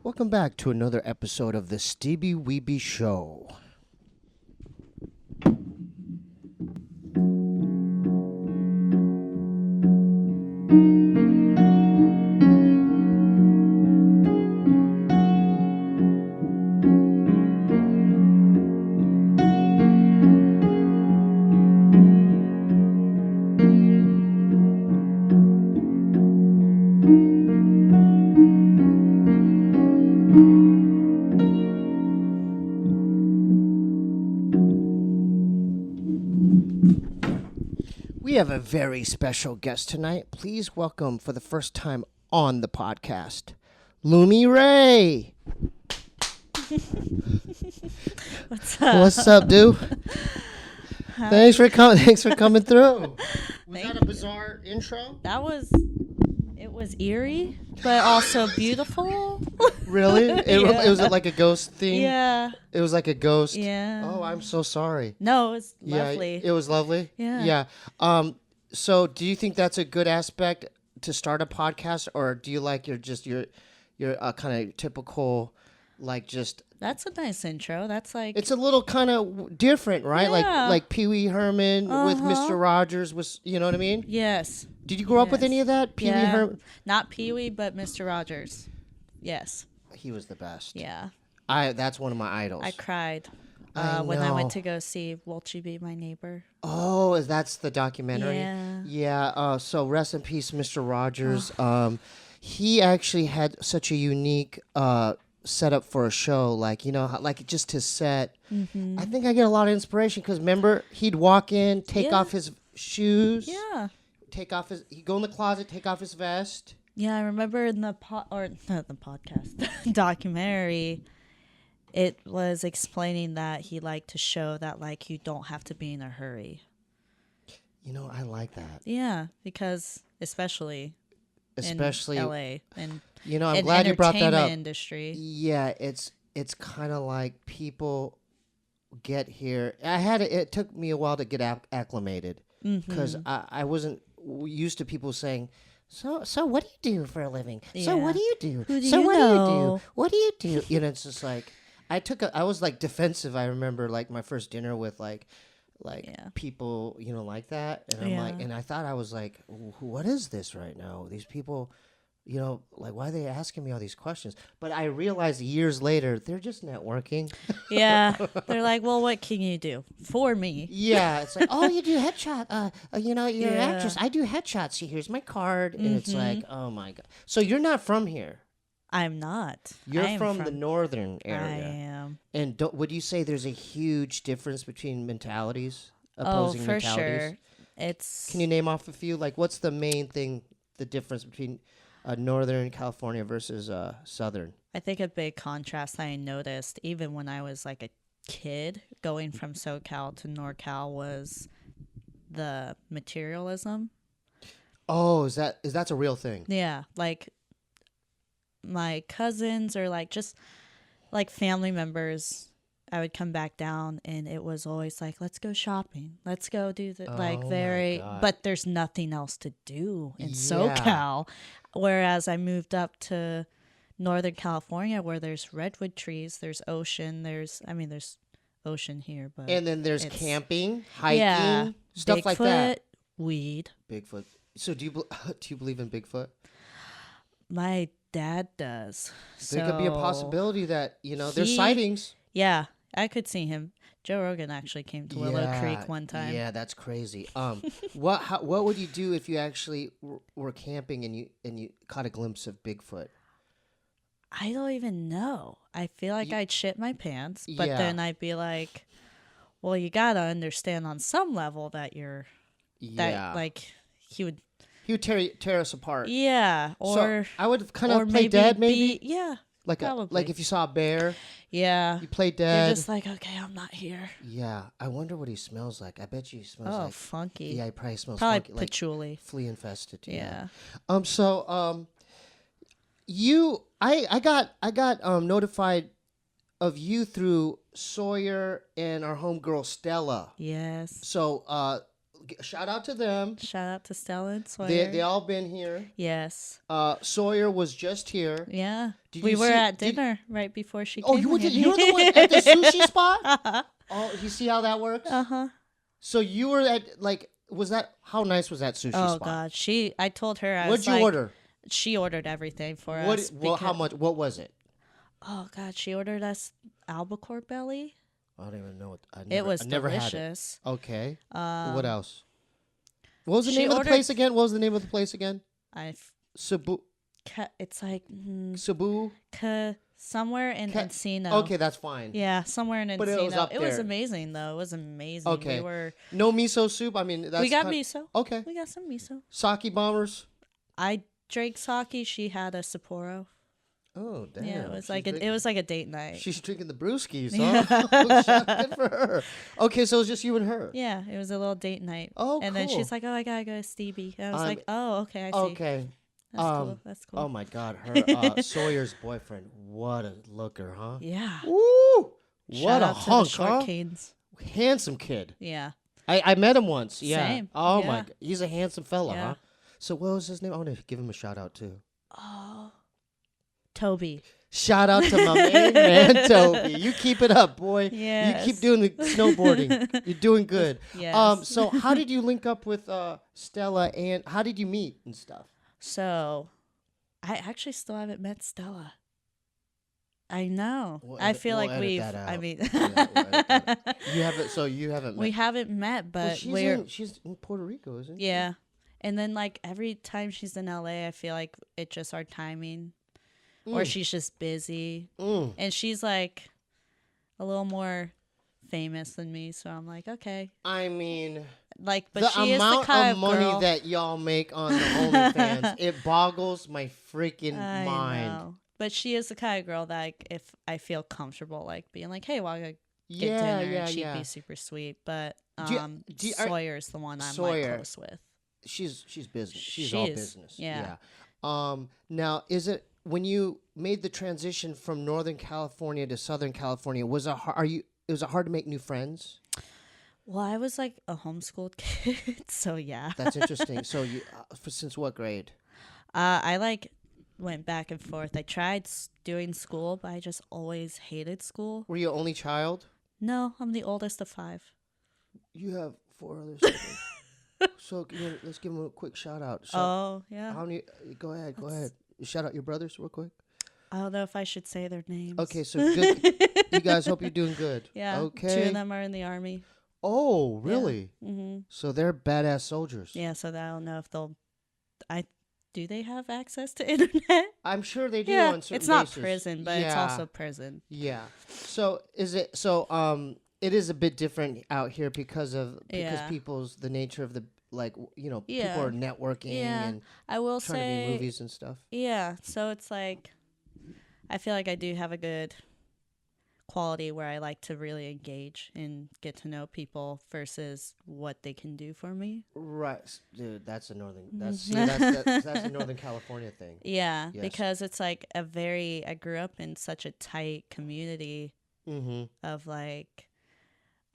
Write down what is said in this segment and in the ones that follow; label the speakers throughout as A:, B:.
A: Welcome back to another episode of the Steebee Weebee Show. We have a very special guest tonight. Please welcome for the first time on the podcast, Lumi Ray.
B: What's up?
A: What's up, dude? Thanks for coming through. Was that a bizarre intro?
B: It was eerie, but also beautiful.
A: Really? It was like a ghost theme?
B: Yeah.
A: It was like a ghost?
B: Yeah.
A: Oh, I'm so sorry.
B: No, it was lovely.
A: Yeah, it was lovely?
B: Yeah.
A: Yeah. So do you think that's a good aspect to start a podcast, or do you like your kind of typical, like just...
B: That's a nice intro. That's like...
A: It's a little kind of different, right?
B: Yeah.
A: Like Pee Wee Herman with Mr. Rogers was, you know what I mean?
B: Yes.
A: Did you grow up with any of that? Pee Wee Herman?
B: Not Pee Wee, but Mr. Rogers. Yes.
A: He was the best.
B: Yeah.
A: That's one of my idols.
B: I cried
A: know.
B: when I went to go see Won't You Be My Neighbor?
A: Oh, that's the documentary?
B: Yeah.
A: Yeah. So rest in peace, Mr. Rogers. He actually had such a unique setup for a show, like, you know, like just his set.
B: Mm-hmm.
A: I think I get a lot of inspiration because remember, he'd walk in, take off his shoes.
B: Yeah.
A: He'd go in the closet, take off his vest.
B: Yeah, I remember in the podcast documentary, it was explaining that he liked to show that, like, you don't have to be in a hurry.
A: You know, I like that.
B: Yeah, because especially in LA and
A: you know, I'm glad you brought that up.
B: Industry.
A: Yeah, it's kind of like people get here. It took me a while to get acclimated because I wasn't used to people saying, So what do you do for a living?
B: Yeah.
A: So what do you do?
B: Who do
A: so
B: you
A: what
B: know?
A: do you do? What do you do? You know, it's just like I was like defensive. I remember like my first dinner with like people, you know, like that, and I'm like, and I thought I was like, what is this right now? These people, you know, like, why are they asking me all these questions? But I realized years later they're just networking.
B: Yeah, they're like, well, what can you do for me?
A: Yeah, it's like, oh, you do headshot. You know, you're an actress. I do headshots. Here's my card, and it's like, oh my god. So you're not from here.
B: I'm not.
A: You're from the northern area.
B: I am.
A: And would you say there's a huge difference between mentalities?
B: Oh,
A: Opposing
B: for
A: mentalities?
B: sure. It's.
A: Can you name off a few? Like, what's the main thing? The difference between northern California versus southern?
B: I think a big contrast I noticed, even when I was like a kid, going from SoCal to NorCal, was the materialism.
A: Oh, that's a real thing?
B: Yeah, like my cousins or like just like family members, I would come back down and it was always like, let's go shopping, let's go do the but there's nothing else to do in SoCal. Whereas I moved up to Northern California where there's redwood trees, there's ocean, there's ocean here, but
A: and then there's camping, hiking, stuff
B: Bigfoot,
A: like that.
B: Weed.
A: Bigfoot. So do you believe in Bigfoot?
B: My dad does.
A: There could be a possibility that, you know, there's sightings.
B: Yeah, I could see him. Joe Rogan actually came to Willow Creek one time.
A: Yeah, that's crazy. What would you do if you actually were camping and you caught a glimpse of Bigfoot?
B: I don't even know. I feel like I'd shit my pants, but then I'd be like, well, you gotta understand on some level that you're that like he would
A: tear us apart.
B: Yeah, or
A: so I would kind of play dead, maybe.
B: Yeah,
A: like if you saw a bear.
B: Yeah,
A: you play dead.
B: You're just like, okay, I'm not here.
A: Yeah, I wonder what he smells like. I bet you he smells like
B: funky.
A: Yeah, he probably smells
B: funky,
A: patchouli,
B: like
A: flea infested.
B: Yeah.
A: I got notified of you through Sawyer and our homegirl Stella.
B: Yes.
A: So shout out to them.
B: Shout out to Stella and Sawyer.
A: They all been here.
B: Yes.
A: Sawyer was just here.
B: Yeah. We were at dinner right before she came.
A: Oh, you were the one at the sushi spot? Oh, you see how that works?
B: Uh-huh.
A: So you were at, how nice was that sushi spot?
B: Oh, God. I told her,
A: What'd you order?
B: She ordered everything for us.
A: How much? What was it?
B: Oh, God. She ordered us albacore belly.
A: I don't even know what.
B: It was
A: never
B: delicious.
A: Had it. Okay. What else? What was the name of the place again? What was the name of the place again? Cebu.
B: It's like
A: Cebu.
B: Somewhere in Encino.
A: Okay, that's fine.
B: Yeah, somewhere in Encino.
A: But it was
B: amazing, though. It was amazing.
A: Okay. No miso soup. I mean,
B: we got miso.
A: Okay.
B: We got some miso.
A: Sake bombers.
B: I drank sake. She had a Sapporo.
A: Oh, damn.
B: Yeah, it was like a date night.
A: She's drinking the brewskis, huh? Good for her. Okay, so it was just you and her.
B: Yeah, it was a little date night.
A: Oh,
B: and then she's like, "Oh, I gotta go to Steebee." And I was like, "Oh, okay, I see."
A: Okay.
B: That's cool. That's cool.
A: Oh my God, her Sawyer's boyfriend. What a looker, huh?
B: Yeah.
A: Woo!
B: Shout
A: what a
B: out
A: hunk,
B: to the
A: huh?
B: Canes.
A: Handsome kid.
B: Yeah.
A: I met him once. Yeah.
B: Same.
A: Oh
B: yeah.
A: my God, he's a handsome fella,
B: Yeah.
A: huh? So what was his name? I want to give him a shout out too.
B: Oh, Toby.
A: Shout out to my main man, Toby. You keep it up, boy.
B: Yes.
A: You keep doing the snowboarding. You're doing good.
B: Yes.
A: So how did you link up with Stella, and how did you meet and stuff?
B: So, I actually still haven't met Stella. I know. I feel like we've. I mean,
A: you haven't. So you haven't.
B: We haven't met, but
A: she's in Puerto Rico, isn't she?
B: Yeah, and then like every time she's in LA, I feel like it's just our timing. Or she's just busy. And she's like a little more famous than me, so I'm like, okay.
A: I mean,
B: like, but she is the kind of
A: money
B: girl
A: that y'all make on the OnlyFans, it boggles my freaking mind.
B: Know. But she is the kind of girl that like, if I feel comfortable like being like, hey, well, I get dinner, and she'd be super sweet. But Sawyer's the one I'm like close with.
A: She's business. She's all business.
B: Yeah.
A: Now, is it when you made the transition from Northern California to Southern California? Was it hard to make new friends?
B: Well, I was like a homeschooled kid, so yeah.
A: That's interesting. So you since what grade?
B: I like went back and forth. I tried doing school, but I just always hated school.
A: Were you only child?
B: No, I'm the oldest of 5.
A: You have 4 other siblings. So let's give them a quick shout out.
B: Yeah.
A: How many? Go ahead. Shout out your brothers real quick.
B: I don't know if I should say their names.
A: Okay, so good. You guys hope you're doing good.
B: Yeah.
A: Okay.
B: 2 of them are in the army.
A: Oh, really?
B: Yeah. Mm-hmm.
A: So they're badass soldiers.
B: Yeah. So I don't know if they'll. Do they have access to internet?
A: I'm sure they do.
B: Yeah.
A: On certain
B: it's not
A: bases.
B: prison, but it's also prison.
A: Yeah. So is it? So it is a bit different out here because people's the nature of the people are networking and
B: I will
A: trying
B: say
A: to be movies and stuff.
B: Yeah, so it's like I feel like I do have a good quality where I like to really engage and get to know people versus what they can do for me.
A: Right, dude. That's a that's a Northern California thing.
B: Yeah, yes. Because it's like I grew up in such a tight community of like.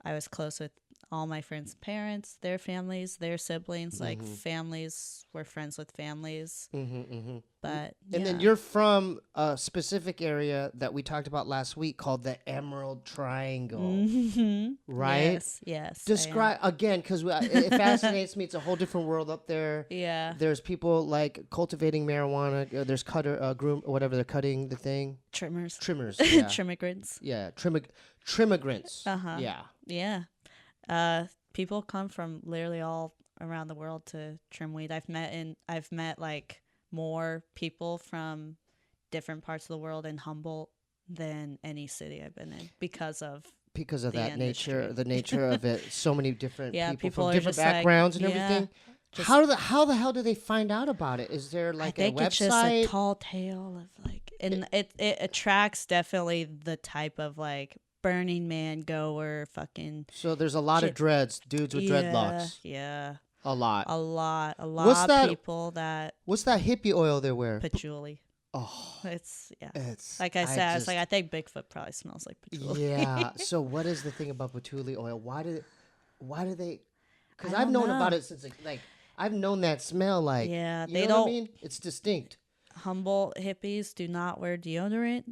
B: I was close with all my friends' parents, their families, their siblings. Like families were friends with families. But
A: and then you're from a specific area that we talked about last week called the Emerald Triangle, right?
B: Yes.
A: Describe again because it fascinates me. It's a whole different world up there.
B: Yeah.
A: There's people like cultivating marijuana. There's groom, whatever they're cutting the thing.
B: Trimmers.
A: Yeah.
B: Trimigrants.
A: Yeah. Trimigrants.
B: Yeah. Yeah. People come from literally all around the world to trim weed. I've met like more people from different parts of the world in Humboldt than any city I've been in because of
A: that nature, the nature of it. So many different people from different
B: backgrounds
A: and everything. How the hell do they find out about it? Is there like a website? I think it's just a
B: tall tale of like, and it attracts definitely the type of like Burning Man goer fucking.
A: So there's a lot of dreads, dudes with dreadlocks.
B: Yeah.
A: A lot
B: of people that.
A: What's that hippie oil they wear?
B: Patchouli.
A: Oh,
B: it's like I said. I think Bigfoot probably smells like patchouli.
A: Yeah. So what is the thing about patchouli oil? Why do they? Because I've known about it since like I've known that smell. Like,
B: yeah,
A: they don't. What I mean? It's distinct.
B: Humboldt hippies do not wear deodorant.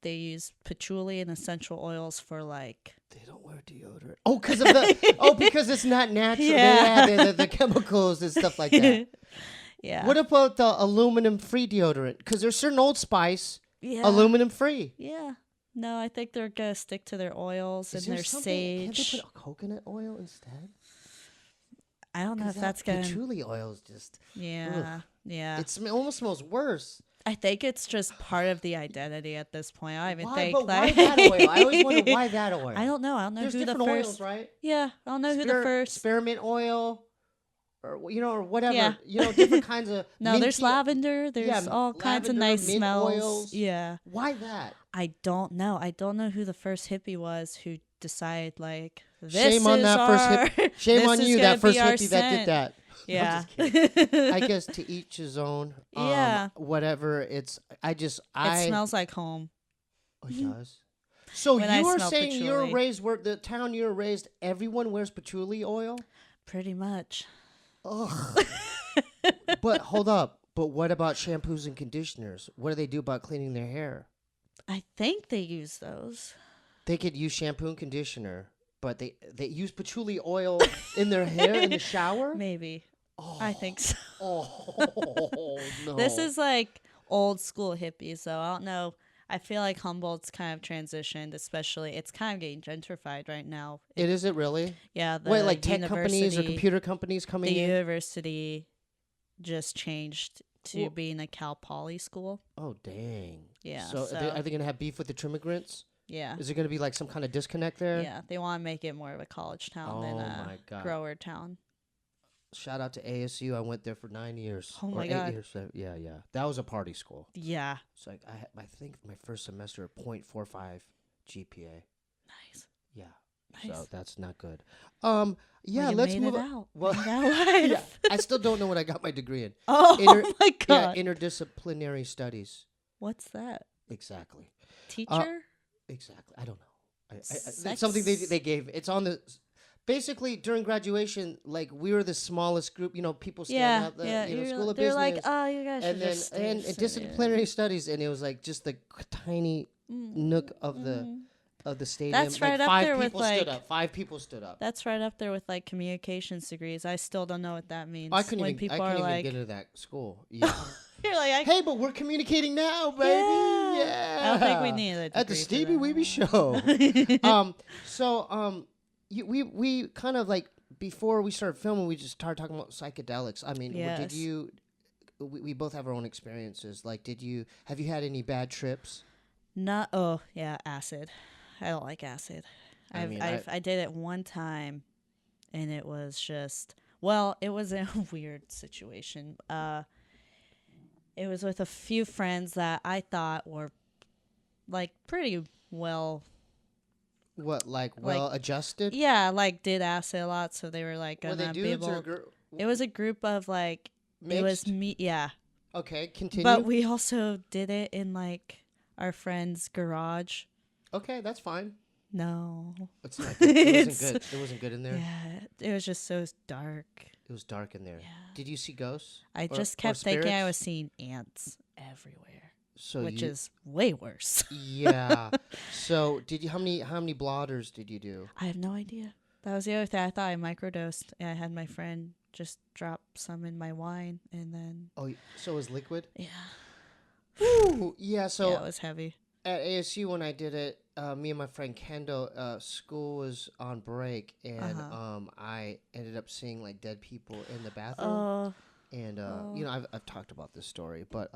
B: They use patchouli and essential oils for like.
A: They don't wear deodorant. Oh, because of the. Because it's not natural.
B: Yeah,
A: the chemicals and stuff like that.
B: Yeah.
A: What about the aluminum-free deodorant? Because there's certain Old Spice aluminum-free.
B: Yeah. No, I think they're gonna stick to their oils and their sage.
A: Can't they put coconut oil instead?
B: I don't know if that's gonna.
A: Patchouli oil is just.
B: Yeah.
A: Ugh.
B: Yeah.
A: It almost smells worse.
B: I think it's just part of the identity at this point. I don't even think
A: But
B: like.
A: why that oil? I always wonder why that oil.
B: I don't know.
A: There's
B: who the
A: different
B: first.
A: oils, right?
B: Yeah, I don't know who the first.
A: Spearmint oil, or or whatever.
B: Yeah.
A: Different kinds of.
B: No, there's lavender. There's all kinds of nice
A: mint
B: smells.
A: Oils.
B: Yeah.
A: Why that?
B: I don't know. I don't know who the first hippie was who decided like this.
A: Shame on that first hippie. Shame on you, that first hippie that did that.
B: Yeah.
A: I guess to each his own.
B: Yeah.
A: Whatever. It
B: smells like home.
A: Oh, it does. So
B: When
A: you
B: I
A: were
B: smell
A: saying
B: patchouli.
A: you're raised where the town you were raised, everyone wears patchouli oil?
B: Pretty much.
A: Ugh. But hold up. But what about shampoos and conditioners? What do they do about cleaning their hair?
B: I think they use those.
A: They could use shampoo and conditioner, but they use patchouli oil in their hair in the shower?
B: Maybe.
A: Oh.
B: I think so.
A: Oh, no.
B: This is like old school hippies, though. I don't know. I feel like Humboldt's kind of transitioned, especially. It's kind of getting gentrified right now.
A: Is it really?
B: Yeah.
A: Wait, like tech companies or computer companies coming in?
B: The university just changed to being a Cal Poly school.
A: Oh, dang.
B: Yeah.
A: So are they going to have beef with the immigrants?
B: Yeah.
A: Is there going to be like some kind of disconnect there?
B: Yeah. They want to make it more of a college town than a grower town.
A: Shout out to ASU. I went there for 9 years.
B: Oh my
A: 8
B: God.
A: years. Yeah. That was a party school.
B: Yeah.
A: It's like I think my first semester 0.45 GPA.
B: Nice.
A: Yeah.
B: Nice.
A: So that's not good.
B: Yeah,
A: well, let's
B: made
A: move
B: it
A: on.
B: out.
A: Well,
B: Yeah.
A: I still don't know what I got my degree in.
B: Oh my God.
A: Yeah, interdisciplinary studies.
B: What's that?
A: Exactly.
B: Teacher?
A: Exactly. I don't know. It's something they gave. It's on the. Basically, during graduation, like we were the smallest group. People stand out the school of
B: they're
A: business.
B: like, oh, you guys
A: and
B: should
A: then
B: just
A: and disciplinary studies, and it was like just the tiny nook of the stadium.
B: That's right
A: like
B: up there with
A: Five people stood up.
B: That's right up there with like communications degrees. I still don't know what that means.
A: I couldn't even get into that school. Yeah.
B: You're like,
A: hey, but we're communicating now, baby. Yeah.
B: I don't think we need a degree
A: at the Steebee Weebee Show. We kind of like before we started filming, we just started talking about psychedelics. I mean, did you? We both have our own experiences. Like, have you had any bad trips?
B: Oh yeah, acid. I don't like acid. I did it one time, and it was just it was a weird situation. It was with a few friends that I thought were like pretty well.
A: What, like well adjusted?
B: Yeah, like did acid a lot, so they were like gonna be able. It was a group of like mixed? It was me. Yeah.
A: Okay, continue.
B: But we also did it in like our friend's garage.
A: Okay, that's fine.
B: No.
A: It's not good. It wasn't good. It wasn't good in there.
B: Yeah, it was just so dark.
A: It was dark in there.
B: Yeah.
A: Did you see ghosts?
B: I just kept thinking I was seeing ants everywhere. Which is way worse.
A: Yeah. So how many blotters did you do?
B: I have no idea. That was the other thing. I thought I microdosed. And I had my friend just drop some in my wine and then.
A: Oh, so it was liquid?
B: Yeah.
A: Whew. Yeah. So
B: yeah, it was heavy.
A: At ASU when I did it, me and my friend Kendo, school was on break, and I ended up seeing like dead people in the bathroom. And I've talked about this story, but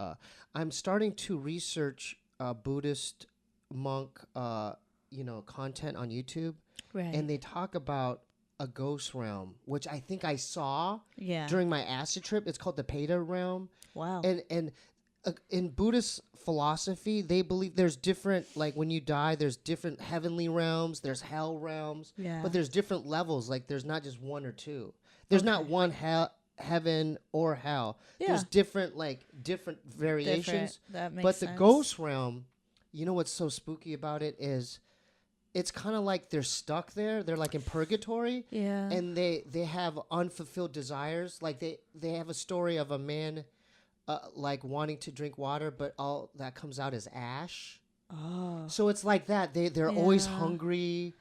A: I'm starting to research Buddhist monk content on YouTube,
B: right? And
A: they talk about a ghost realm, which I think I saw during my acid trip. It's called the Peta realm.
B: Wow.
A: And in Buddhist philosophy, they believe there's different, like when you die, there's different heavenly realms, there's hell realms, but there's different levels. Like there's not just one or two. There's not one heaven or hell. There's different variations.
B: That makes
A: but
B: sense.
A: the ghost realm, you know what's so spooky about it is it's kind of like they're stuck there. They're like in purgatory.
B: Yeah.
A: And they have unfulfilled desires. Like they have a story of a man like wanting to drink water, but all that comes out is ash.
B: Oh.
A: So it's like that. They're always hungry.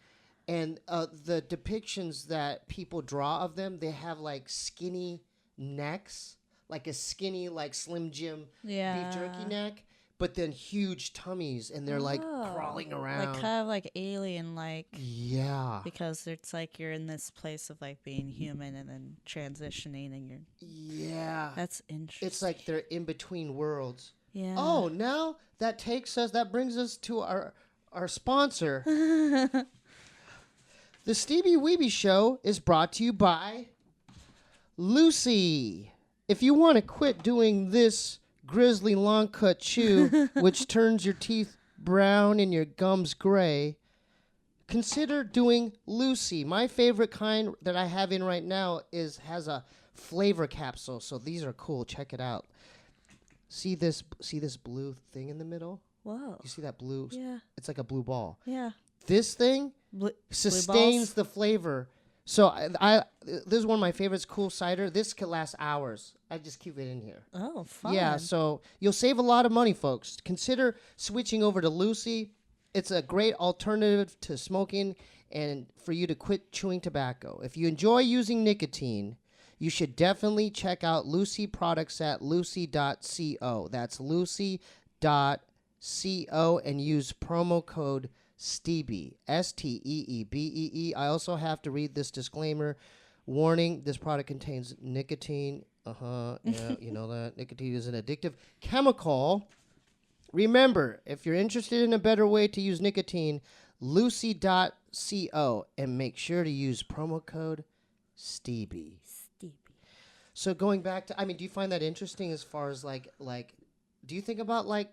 A: And the depictions that people draw of them, they have like skinny necks, like a skinny, like Slim Jim beef jerky neck, but then huge tummies, and they're like crawling around.
B: Like kind of like alien, like.
A: Yeah.
B: Because it's like you're in this place of like being human and then transitioning and you're.
A: Yeah.
B: That's interesting.
A: It's like they're in between worlds.
B: Yeah.
A: Oh, now that brings us to our sponsor. The Steebee Weebee Show is brought to you by Lucy. If you want to quit doing this grizzly long cut chew, which turns your teeth brown and your gums gray, consider doing Lucy. My favorite kind that I have in right now has a flavor capsule. So these are cool. Check it out. See this blue thing in the middle?
B: Whoa.
A: You see that blue?
B: Yeah.
A: It's like a blue ball.
B: Yeah.
A: This thing sustains the flavor. So I this is one of my favorites, cool cider. This could last hours. I just keep it in here.
B: Oh, fun.
A: Yeah, so you'll save a lot of money, folks. Consider switching over to Lucy. It's a great alternative to smoking and for you to quit chewing tobacco. If you enjoy using nicotine, you should definitely check out Lucy products at lucy.co. That's lucy.co and use promo code STEEBEE, STEEBEE. I also have to read this disclaimer. Warning, this product contains nicotine. Yeah, you know that. Nicotine is an addictive chemical. Remember, if you're interested in a better way to use nicotine, lucy.co, and make sure to use promo code STEEBEE. So going back to, do you find that interesting as far as like, do you think about like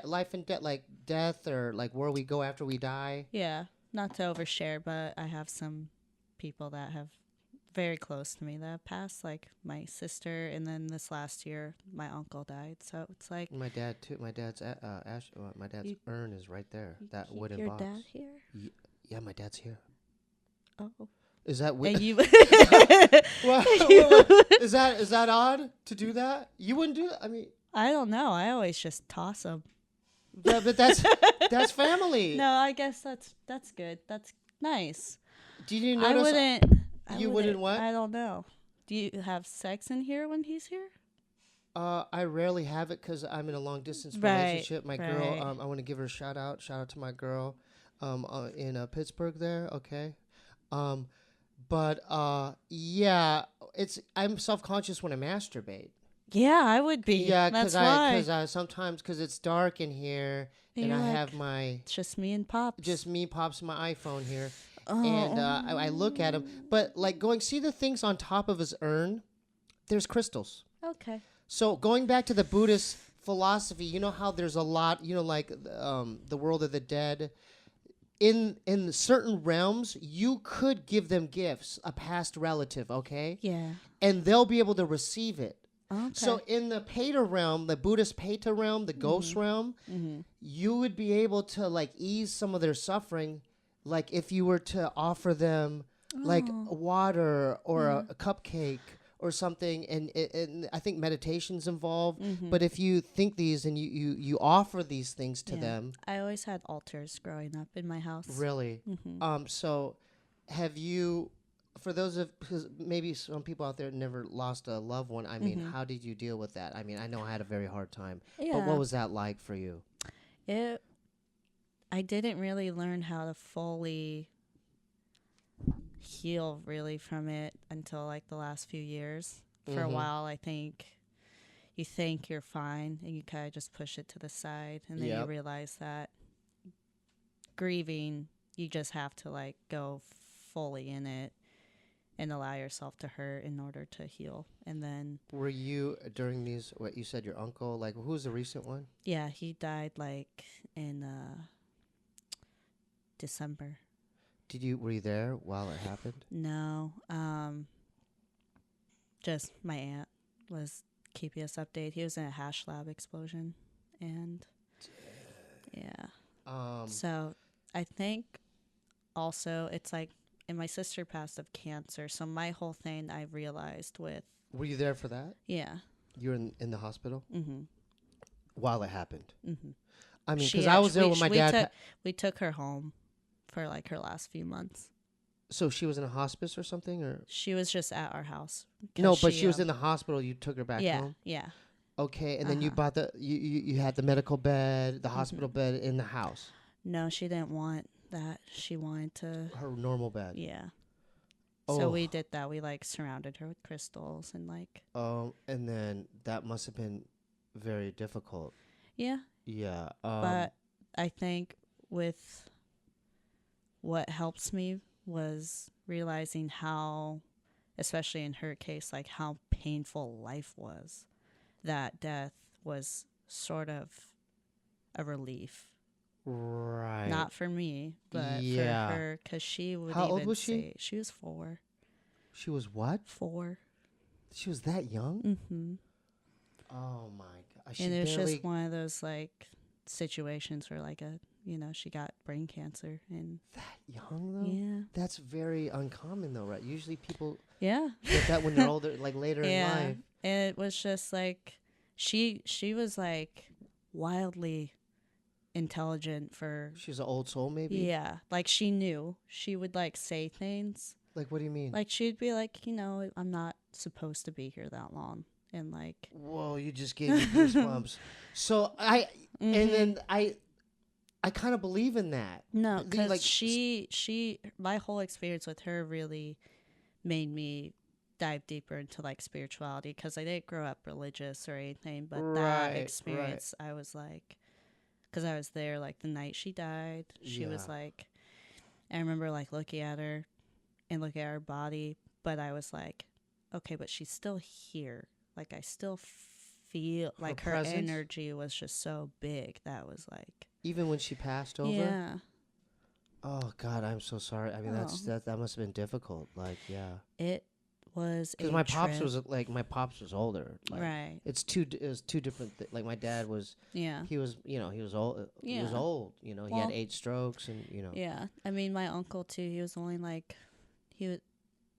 A: life and death, like death or like where we go after we die?
B: Yeah, not to overshare, but I have some people that have very close to me that have passed, like my sister, and then this last year my uncle died. So it's like
A: my dad too. My dad's my dad's urn is right there. That wooden
B: your
A: box.
B: Your dad here?
A: Yeah, my dad's here.
B: Oh.
A: Is that
B: weird?
A: Is that odd to do that? You wouldn't do that.
B: I don't know. I always just toss them.
A: Yeah, but that's family.
B: No, I guess that's good. That's nice.
A: Did you notice?
B: You wouldn't what?
A: I
B: don't know. Do you have sex in here when he's here?
A: I rarely have it because I'm in a long distance relationship. My girl, I want to give her a shout out. Shout out to my girl, in Pittsburgh there. Okay. But yeah, I'm self-conscious when I masturbate.
B: Yeah, I would be.
A: Yeah, because sometimes because it's dark in here, and I have my
B: it's just me and Pops.
A: Just me, Pops, my iPhone here, and I look at him. But like see the things on top of his urn, there's crystals.
B: Okay.
A: So going back to the Buddhist philosophy, you know how there's a lot, like the world of the dead. In certain realms, you could give them gifts, a past relative, okay?
B: Yeah.
A: And they'll be able to receive it.
B: Okay.
A: So in the Peta realm, the Buddhist Peta realm, the ghost realm, you would be able to like ease some of their suffering, like if you were to offer them like water or a cupcake or something, and I think meditation's involved. But if you think these and you offer these things to them,
B: I always had altars growing up in my house.
A: Really? So have you? For those because maybe some people out there never lost a loved one. How did you deal with that? I know I had a very hard time. Yeah. But what was that like for you?
B: I didn't really learn how to fully heal really from it until like the last few years. For a while, I think you think you're fine and you kind of just push it to the side, and then you realize that grieving, you just have to like go fully in it and allow yourself to hurt in order to heal. And then
A: were you during these, what you said, your uncle, like who's the recent one?
B: Yeah, he died like in December.
A: Were you there while it happened?
B: No. Just my aunt was keeping us updated. He was in a hash lab explosion, and so I think also, it's like, and my sister passed of cancer. So my whole thing I realized with.
A: Were you there for that?
B: Yeah.
A: You were in the hospital?
B: Mm-hmm.
A: While it happened?
B: Mm-hmm.
A: I mean, because I was there with my dad.
B: We took her home for like her last few months.
A: So she was in a hospice or something? Or
B: she was just at our house.
A: No, but she was in the hospital. You took her back home?
B: Yeah.
A: Okay, and then you bought you had the medical bed, the hospital bed in the house.
B: No, she didn't want that. She wanted
A: her normal bed.
B: Yeah. So we did that. We like surrounded her with crystals and like.
A: And then that must have been very difficult.
B: Yeah.
A: Yeah.
B: But I think with what helps me was realizing how, especially in her case, like how painful life was. That death was sort of a relief.
A: Right.
B: Not for me, but for her, because she would
A: How
B: even
A: old was she?
B: say she was 4.
A: She was what?
B: 4.
A: She was that young?
B: Mm-hmm.
A: Oh my God!
B: And it was just one of those like situations where like she got brain cancer and
A: that young though.
B: Yeah,
A: that's very uncommon though, right? Usually people
B: get
A: that when they're older, like later in life.
B: And it was just like she was like wildly intelligent for.
A: She was an old soul, maybe.
B: Yeah, like she knew. She would like say things.
A: Like, what do you mean?
B: Like she'd be like, I'm not supposed to be here that long, and like.
A: Whoa! You just gave me goosebumps. So and then I kind of believe in that.
B: No, because like, my whole experience with her really made me dive deeper into like spirituality, because I didn't grow up religious or anything, but that experience, I was like, because I was there like the night she died. She was like, I remember like looking at her and looking at her body, but I was like, okay, but she's still here. Like I still feel like her energy was just so big. That was like,
A: even when she passed over.
B: Yeah.
A: Oh God, I'm so sorry. I mean, that must have been difficult. Like, yeah.
B: It was
A: because my pops was older. Like,
B: right.
A: It was two different. Like my dad was.
B: Yeah.
A: He was old.
B: Yeah.
A: He was old. He had 8 strokes and
B: Yeah, I mean, my uncle too. He was only like, he was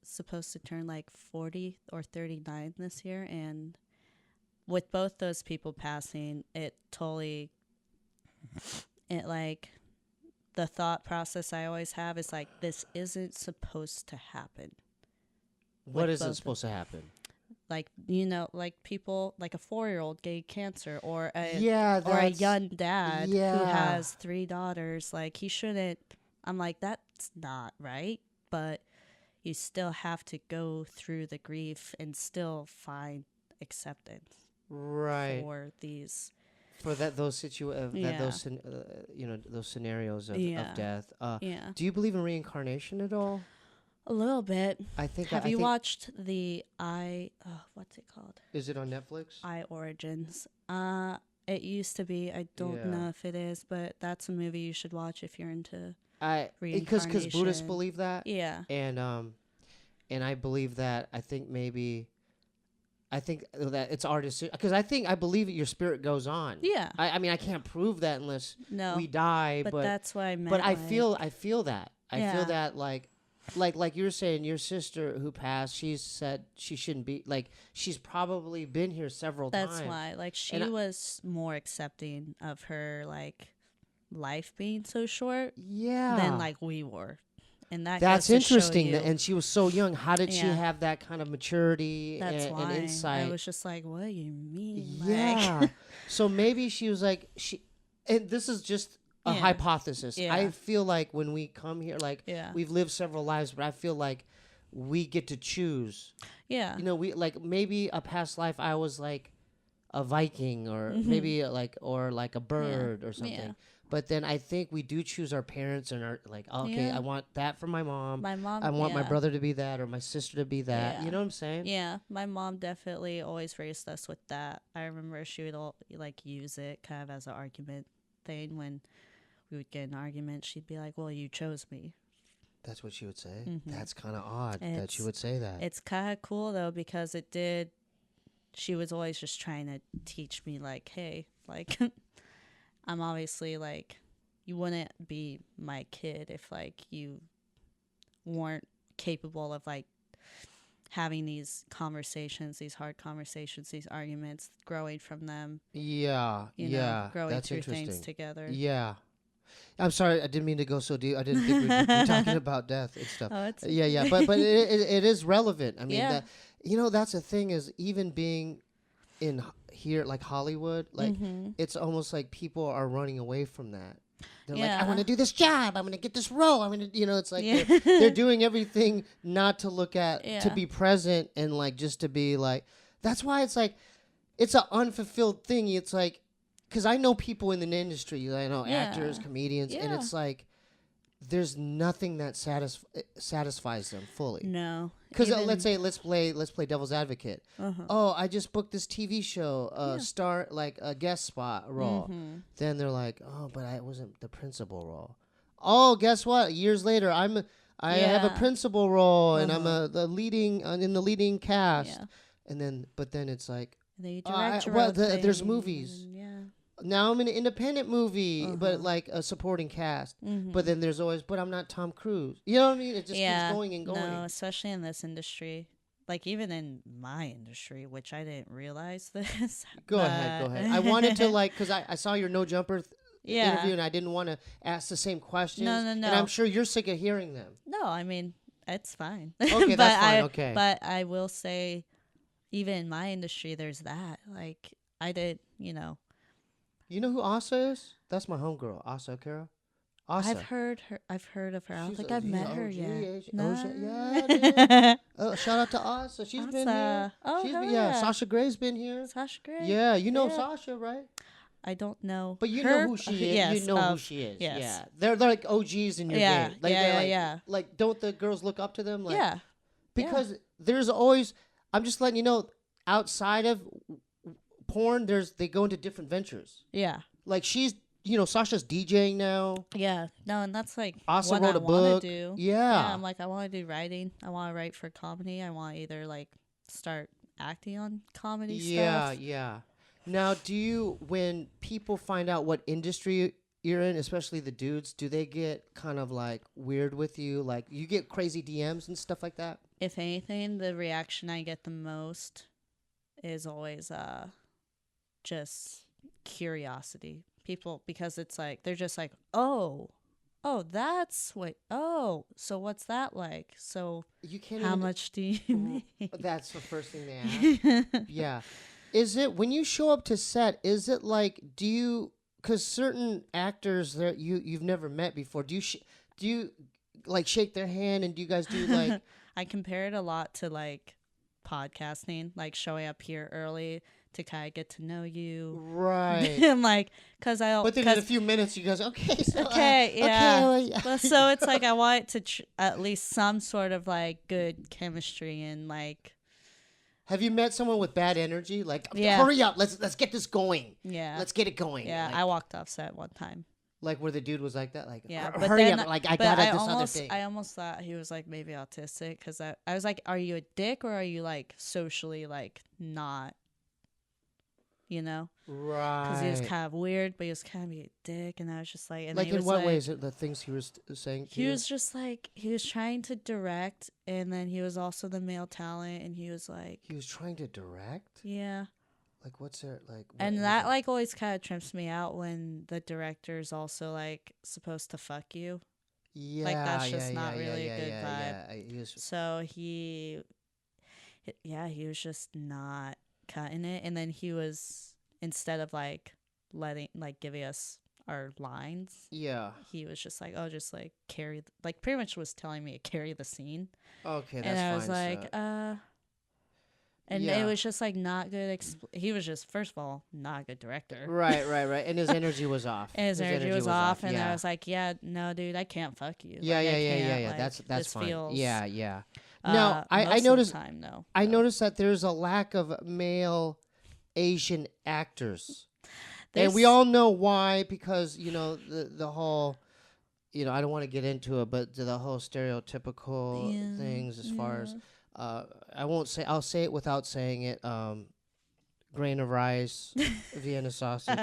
B: supposed to turn like 40 or 39 this year, and with both those people passing, it like, the thought process I always have is like, this isn't supposed to happen.
A: What isn't supposed to happen?
B: Like, like people, like a 4-year-old getting cancer, or a young dad who has 3 daughters. Like, he shouldn't. I'm like, that's not right. But you still have to go through the grief and still find acceptance.
A: Right.
B: For these.
A: For those scenarios of death. Do you believe in reincarnation at all?
B: A little bit.
A: Have
B: you watched the what's it called?
A: Is it on Netflix?
B: Origins. It used to be. I don't know if it is, but that's a movie you should watch if you're into reincarnation.
A: Because Buddhists believe that.
B: Yeah.
A: And I believe that. I think that it's our decision, because I believe that your spirit goes on. Yeah. I mean, I can't prove that unless we die. But
B: that's what I meant.
A: But I feel that. I feel that like you were saying, your sister who passed, she said she shouldn't be, like, she's probably been here several times.
B: That's why. Like, she was more accepting of her, like, life being so short than, like, we were. And that's
A: interesting. And she was so young. How did she have that kind of maturity and insight?
B: I was just like, what do you mean?
A: Yeah. Like, so maybe she was like, and this is just a hypothesis. Yeah. I feel like when we come here, like, we've lived several lives, but I feel like we get to choose. Yeah. We like, maybe a past life I was like a Viking, or maybe like a bird or something. Yeah. But then I think we do choose our parents, and are like, okay, I want that for my mom. I want my brother to be that, or my sister to be that. You know what I'm saying?
B: Yeah. My mom definitely always raised us with that. I remember she would like use it kind of as an argument thing. When we would get in an argument, she'd be like, well, you chose me.
A: That's what she would say? Mm-hmm. That's kind of odd that she would say that.
B: It's kind of cool, though, because she was always just trying to teach me, like, hey, like, I'm obviously, like, you wouldn't be my kid if like you weren't capable of like having these conversations, these hard conversations, these arguments, growing from them.
A: Yeah,
B: growing
A: that's
B: through
A: interesting.
B: things together.
A: Yeah. I'm sorry, I didn't mean to go so deep. I didn't think we're talking about death and stuff. Yeah, but it is relevant. I mean, that, that's the thing is, even being in here, like Hollywood, like it's almost like people are running away from that. They're like, I want to do this job. I'm going to get this role. I'm going to, it's like they're doing everything not to look at, to be present and like just to be like, that's why it's like, it's an unfulfilled thing. It's like, because I know people in the industry, I know actors, comedians, and it's like, there's nothing that satisfies them fully.
B: No.
A: Because let's play devil's advocate. Oh, I just booked this TV show, star like a guest spot role. Then they're like, oh, but I wasn't the principal role. Oh, guess what? Years later, I have a principal role, and I'm the leading in the leading cast. And then, but then it's like, there's movies. Now I'm in an independent movie, but like a supporting cast. But then there's always, but I'm not Tom Cruise. You know what I mean? It just keeps going and going.
B: No, especially in this industry. Like even in my industry, which I didn't realize this.
A: Go ahead. I wanted to because I saw your No Jumper interview, and I didn't want to ask the same questions.
B: No.
A: And I'm sure you're sick of hearing them.
B: No, I mean, it's fine.
A: Okay, that's fine. Okay.
B: But I will say, even in my industry, there's that. Like I did,
A: You know who Asa is? That's my homegirl, Asa Kara. Asa.
B: I've heard of her. I don't think I've met her yet.
A: Yeah, dude. Shout out to Asa. She's been here.
B: Oh,
A: Sasha Gray's been here.
B: Sasha Gray.
A: Yeah, you know Sasha, right?
B: I don't know.
A: But you
B: her,
A: know who she is.
B: Yes,
A: you know who she is.
B: Yes.
A: Yeah. They're like OGs in your game. Like,
B: yeah.
A: Like, don't the girls look up to them? Like,
B: yeah.
A: Because there's always, I'm just letting you know, outside of porn, they go into different ventures.
B: Yeah.
A: Like she's, Sasha's DJing now.
B: Yeah. No, and that's like
A: also
B: what
A: wrote
B: I
A: a book.
B: To do.
A: Yeah.
B: I'm like, I want to do writing. I want to write for comedy. I want to either like start acting on comedy stuff.
A: Yeah. Now, when people find out what industry you're in, especially the dudes, do they get kind of like weird with you? Like you get crazy DMs and stuff like that?
B: If anything, the reaction I get the most is always just curiosity. People, because it's like they're just like, oh, so what's that like? So
A: you can't.
B: How much do you make?
A: That's the first thing they ask. Yeah, is it when you show up to set? Is it like because certain actors that you've never met before, do you like shake their hand and do you guys do like?
B: I compare it a lot to like podcasting, like showing up here early to kind of get to know you,
A: right?
B: And like, but
A: then in a few minutes you guys okay, so
B: so it's like I want it to at least some sort of like good chemistry and like.
A: Have you met someone with bad energy? Like, hurry up, let's get this going.
B: Yeah,
A: let's get it going.
B: Yeah,
A: like,
B: I walked off set one time.
A: Like where the dude was like that, like
B: but
A: hurry
B: then,
A: up, like I got this other thing.
B: I almost thought he was like maybe autistic because I was like, are you a dick or are you like socially like not?
A: Right?
B: Because he was kind of weird, but he was kind of a dick, and I was just like, and
A: like in what ways? The things he was saying.
B: He was just like he was trying to direct, and then he was also the male talent, and he was like
A: he was trying to direct.
B: Yeah.
A: Like what's there like? What
B: and that like always kind of trips me out when the director's also like supposed to fuck you.
A: Yeah.
B: Like that's just not really a good vibe.
A: Yeah.
B: So he was just not cutting it, and then he was instead of like giving us our lines, he was just like, oh, just like carry, like pretty much was telling me to carry the scene.
A: Okay, that's
B: and I
A: fine,
B: was like, and it was just like not good. He was just first of all not a good director.
A: Right, and his energy was off.
B: And his energy was off, and I was like, yeah, no, dude, I can't fuck you.
A: Yeah.
B: Like,
A: that's fine.
B: Feels,
A: yeah. Now I noticed.
B: Time, no,
A: I noticed that there's a lack of male Asian actors. And we all know why, because the whole I don't want to get into it, but the whole stereotypical things as far as I'll say it without saying it, grain of rice, Vienna sausage.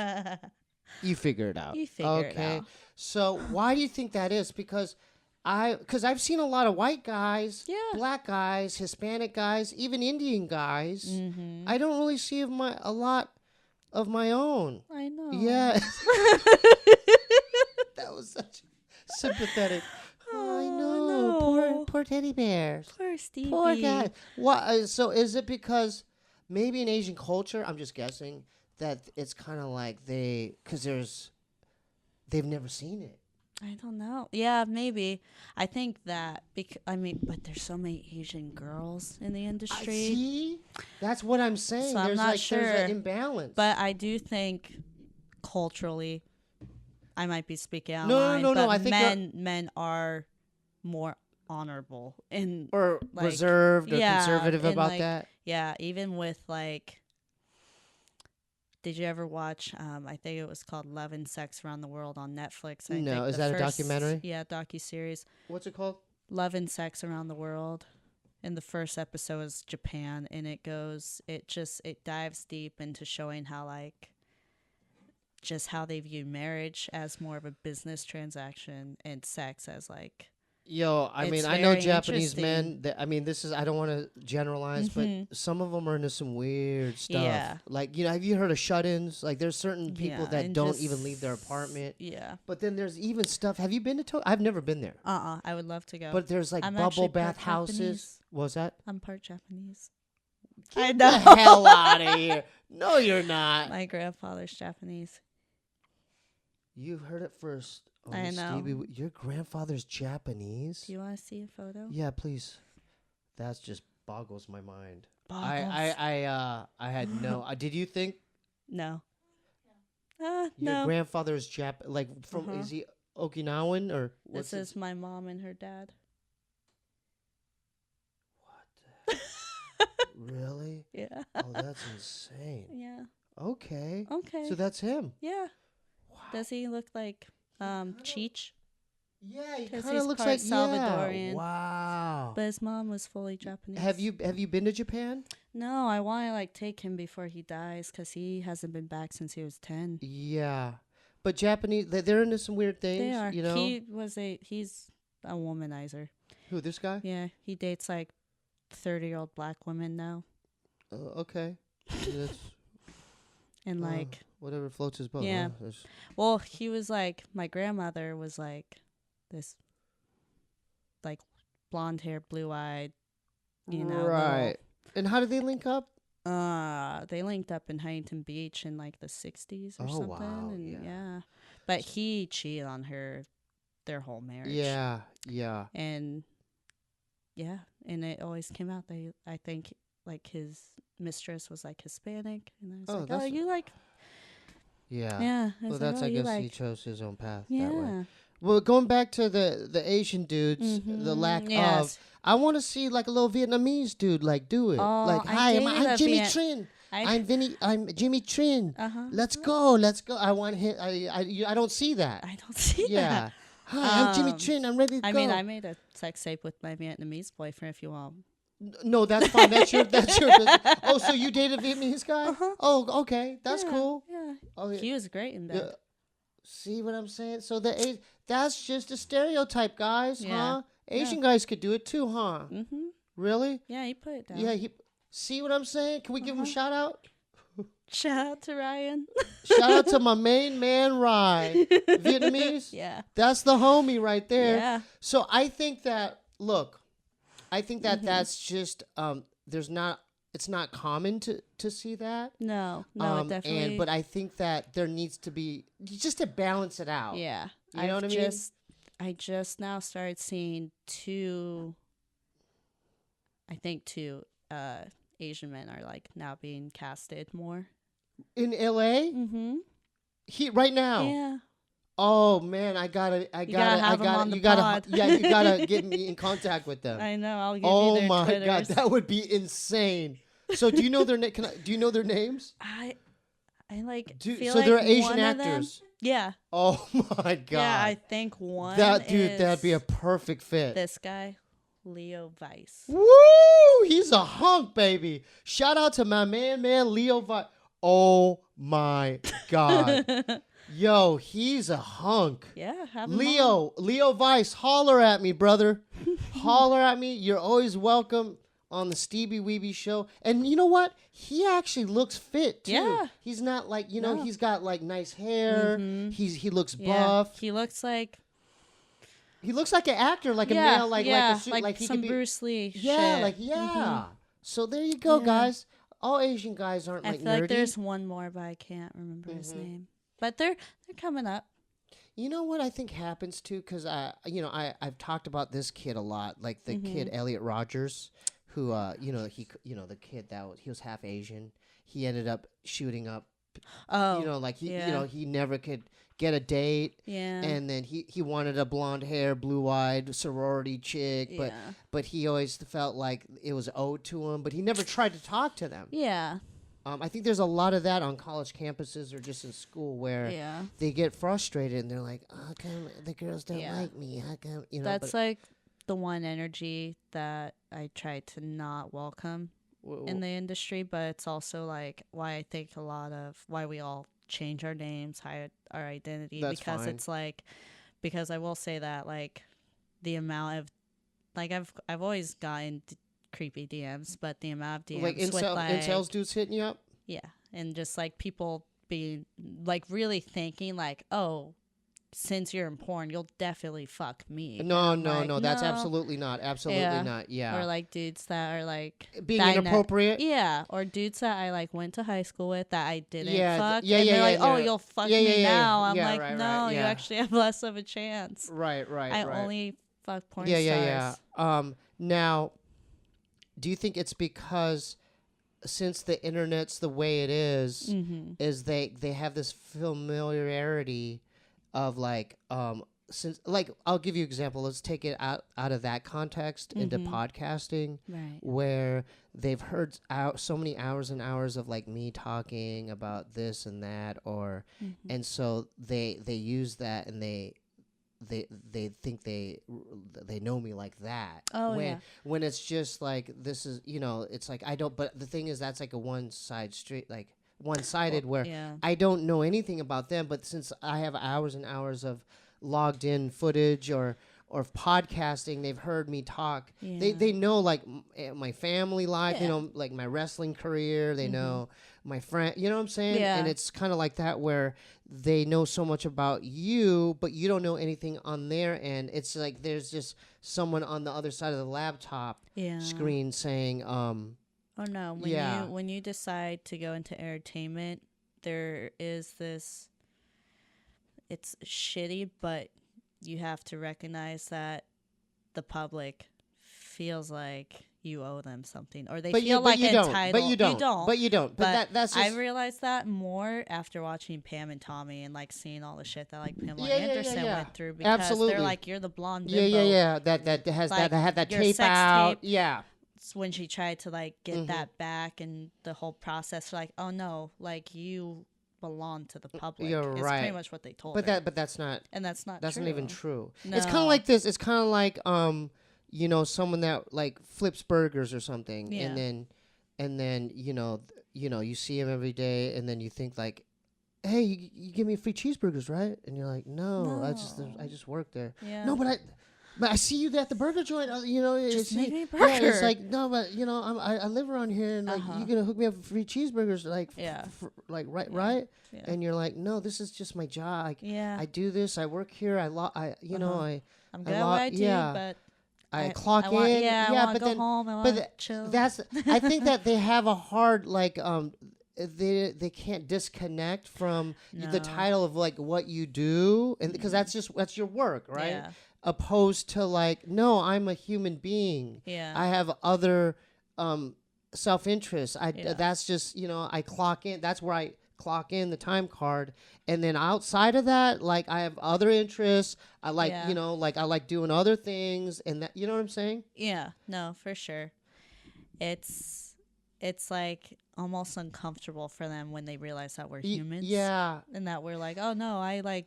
A: You figure it out.
B: You figure it out.
A: So why do you think that is? Because I've seen a lot of white guys, black guys, Hispanic guys, even Indian guys. Mm-hmm. I don't really see a lot of my own.
B: I know.
A: Yeah. That was such sympathetic. Oh, I know. Poor teddy bears.
B: Poor Steebee.
A: Poor guy. What? So is it because maybe in Asian culture, I'm just guessing, that it's kind of like they've never seen it.
B: I don't know. Yeah, maybe. I think that but there's so many Asian girls in the industry.
A: See, that's what I'm saying.
B: So I'm not sure.
A: There's an imbalance.
B: But I do think culturally, I might be speaking out.
A: No. I
B: think men are more honorable
A: or reserved or conservative about that.
B: Yeah, even with like. Did you ever watch, I think it was called Love and Sex Around the World on Netflix?
A: No, is that a documentary?
B: Yeah, docuseries.
A: What's it called?
B: Love and Sex Around the World. And the first episode is Japan, and it dives deep into showing how, like, just how they view marriage as more of a business transaction and sex as, like,
A: Yo, I mean, I know Japanese men. I don't want to generalize, but some of them are into some weird stuff. Yeah. Like, have you heard of shut-ins? Like, there's certain people that don't even leave their apartment.
B: Yeah.
A: But then there's even stuff. Have you been to Tokyo? I've never been there.
B: I would love to go.
A: But there's like bubble bath houses.
B: Japanese.
A: What was that?
B: I'm part Japanese.
A: Get the hell out of here. No, you're not.
B: My grandfather's Japanese.
A: You heard it first. Oh,
B: I know.
A: Steebee, your grandfather's Japanese?
B: Do you want to see a photo?
A: Yeah, please. That just boggles my mind.
B: I
A: had no. Did you think?
B: No.
A: Your
B: No.
A: grandfather's is he Okinawan or?
B: This is my mom and her dad.
A: What? Really?
B: Yeah.
A: Oh, that's insane.
B: Yeah.
A: Okay.
B: Okay.
A: So that's him.
B: Yeah.
A: Wow.
B: Does he look like Cheech?
A: Yeah, he kind of looks like
B: Salvadorian.
A: Yeah. Wow.
B: But his mom was fully Japanese.
A: Have you been to Japan?
B: No, I want to take him before he dies because he hasn't been back since he was 10.
A: Yeah, but Japanese, they're into some weird things.
B: They are.
A: You know,
B: he's a womanizer.
A: Who, this guy?
B: Yeah, he dates like 30-year-old black women now.
A: Okay. That's,
B: and like
A: whatever floats his boat.
B: Yeah.
A: Huh?
B: Well, he was like, my grandmother was like this, like blonde hair, blue eyed,
A: right. And how did they link up?
B: They linked up in Huntington Beach in like the 60s or something.
A: Wow.
B: And yeah. But he cheated on her their whole marriage.
A: Yeah.
B: And yeah, and it always came out that I think like his mistress was like Hispanic, and I was like, "Oh, you like?"
A: Yeah.
B: Yeah.
A: Well, that's I guess he chose his own path
B: that
A: way. Well, going back to the Asian dudes, the lack of. I want to see like a little Vietnamese dude like do it. Like, hi, I'm Jimmy Trin. I'm Jimmy Trin. Let's go. I want him. I don't see that.
B: I don't see that.
A: Yeah. Hi, I'm Jimmy Trin. I'm ready to go.
B: I mean, I made a sex tape with my Vietnamese boyfriend. If you want.
A: No, that's fine. That's your business. Oh, so you dated a Vietnamese guy? Oh, okay. That's cool.
B: Yeah.
A: Oh, yeah.
B: He was great in bed.
A: See what I'm saying? So that's just a stereotype, guys, huh? Asian guys could do it too, huh? Mm-hmm. Really?
B: Yeah, he put it down.
A: Yeah, see what I'm saying? Can we give him a shout out?
B: Shout out to Ryan.
A: Shout out to my main man, Ryan. Vietnamese?
B: Yeah.
A: That's the homie right there.
B: Yeah.
A: So I think that, that's just, it's not common to see that.
B: No, definitely.
A: But I think that there needs to be, just to balance it out.
B: Yeah.
A: You know what I mean?
B: I just now started seeing two Asian men are like now being casted more.
A: In LA?
B: Mm-hmm.
A: Right now?
B: Yeah.
A: Oh man, you gotta get me in contact with them.
B: I know. I'll give
A: you
B: their
A: my
B: Twitters.
A: God, that would be insane. So do you know their do you know their names?
B: I like.
A: So they're Asian actors.
B: Yeah.
A: Oh my God.
B: Yeah, I think one.
A: That'd be a perfect fit.
B: This guy, Leo Weiss.
A: Woo! He's a hunk, baby. Shout out to my man, Leo Weiss. Oh my God. Yo, he's a hunk.
B: Yeah, have him
A: Leo Vice, holler at me, brother. Holler at me. You're always welcome on the Steebee Weebee Show. And you know what? He actually looks fit too.
B: Yeah.
A: He's not like, he's got like nice hair. He looks buff.
B: He looks like
A: an actor, like a male, like a suit,
B: like
A: he
B: some
A: could be,
B: Bruce Lee.
A: Yeah,
B: shit.
A: So there you go, guys. All Asian guys aren't like nerdy.
B: I feel like there's one more, but I can't remember his name. But they're coming up.
A: You know what I think happens too, because I've talked about this kid a lot, like the kid Elliot Rogers, who the kid he was half Asian. He ended up shooting up. He never could get a date.
B: Yeah.
A: And then he wanted a blonde hair, blue eyed sorority chick, but he always felt like it was owed to him, but he never tried to talk to them.
B: Yeah.
A: I think there's a lot of that on college campuses or just in school where they get frustrated and they're like, how come the girls don't like me? How come,
B: That's like the one energy that I try to not welcome in the industry, but it's also like why I think a lot of why we all change our names, hide our identity.
A: That's
B: because
A: fine.
B: it's like, because I will say that like the amount of, like I've always gotten creepy DMs, but the amount of DMs
A: like incels dudes hitting you up,
B: and just like people being like really thinking like, oh, since you're in porn, you'll definitely fuck me.
A: No, that's absolutely not, yeah.
B: Or like dudes that are like
A: being inappropriate,
B: or dudes that I like went to high school with that I didn't fuck,
A: and
B: they're like, oh, you'll fuck me now. I'm like,
A: right,
B: no, you actually have less of a chance.
A: Right.
B: I only fuck porn stars.
A: Now, do you think it's because since the internet's the way it is, is they have this familiarity of like since like I'll give you an example. Let's take it out of that context into podcasting,
B: right?
A: Where they've heard so many hours and hours of like me talking about this and that, or and so they use that and they think they know me like that. When it's just like this is it's like I don't. But the thing is that's like a one-sided where I don't know anything about them, but since I have hours and hours of logged in footage or podcasting, they've heard me talk. They know like my family life, like my wrestling career. They know my friend, you know what I'm saying? And it's kind of like that where they know so much about you, but you don't know anything on their end. It's like there's just someone on the other side of the laptop screen saying,
B: oh no, when you decide to go into entertainment, there is this, it's shitty, but you have to recognize that the public feels like you owe them something, or they feel like entitled.
A: But you don't. But that's just...
B: I realized that more after watching Pam and Tommy and like seeing all the shit that like Pamela Anderson went through, because they're like, you're the blonde bimbo.
A: That has
B: like,
A: that had that tape out.
B: When she tried to like get that back and the whole process, like, oh no, like you belong to the public.
A: You're right.
B: Pretty much what they told her.
A: But that's not.
B: And that's not
A: That's
B: true.
A: not even true.
B: No.
A: It's kind of like this. It's kind of like someone that like flips burgers or something, and then you see him every day, and then you think like, hey, you give me free cheeseburgers, right? And you're like, no. I just work there.
B: Yeah.
A: No, but I see you at the burger joint.
B: Just make me a burger.
A: Yeah, it's like no, but I live around here, and like you're gonna hook me up with free cheeseburgers, like right? Yeah. And you're like, no, this is just my job. Like, I do this. I work here. I'm good at what I do, but I clock in.
B: I want to go home. I want to chill.
A: I think that they have a hard like they can't disconnect from the title of like what you do, and because that's your work, right?
B: Yeah.
A: Opposed to like, no, I'm a human being.
B: Yeah.
A: I have other self-interest. That's just, I clock in. That's where I clock in the time card. And then outside of that, like I have other interests. I like, I like doing other things, and that, you know what I'm saying?
B: Yeah, no, for sure. It's like almost uncomfortable for them when they realize that we're humans.
A: Yeah.
B: And that we're like, oh no, I like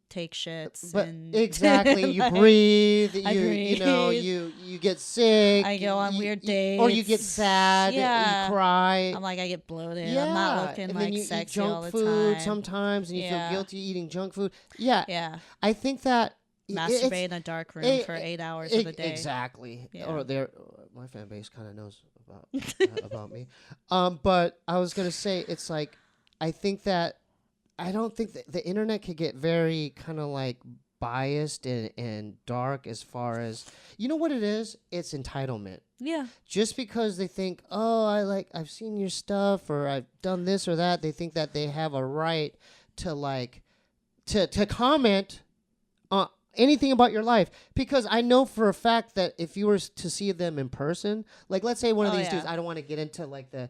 B: take shits.
A: But
B: and
A: exactly, you
B: like,
A: breathe.
B: I
A: You know,
B: breathe.
A: you get sick.
B: I go on weird dates,
A: or you get sad.
B: Yeah.
A: You cry.
B: I'm like, I get bloated.
A: Yeah,
B: I'm not looking
A: and
B: like
A: then you
B: sexy
A: eat
B: all
A: junk
B: the
A: food
B: time.
A: sometimes, and you feel
B: Yeah.
A: guilty eating junk food. Yeah,
B: Yeah.
A: I think that
B: Masturbate in a dark room for 8 hours of the day.
A: Exactly.
B: Yeah.
A: Or my fan base kind of knows about me. But I was gonna say, it's like, I think that I don't think that the internet could get very kind of like biased and dark as far as, you know what it is? It's entitlement.
B: Yeah.
A: Just because they think, oh, I've seen your stuff, or I've done this or that, they think that they have a right to like to comment on anything about your life. Because I know for a fact that if you were to see them in person, like let's say one of these dudes, I don't want to get into like the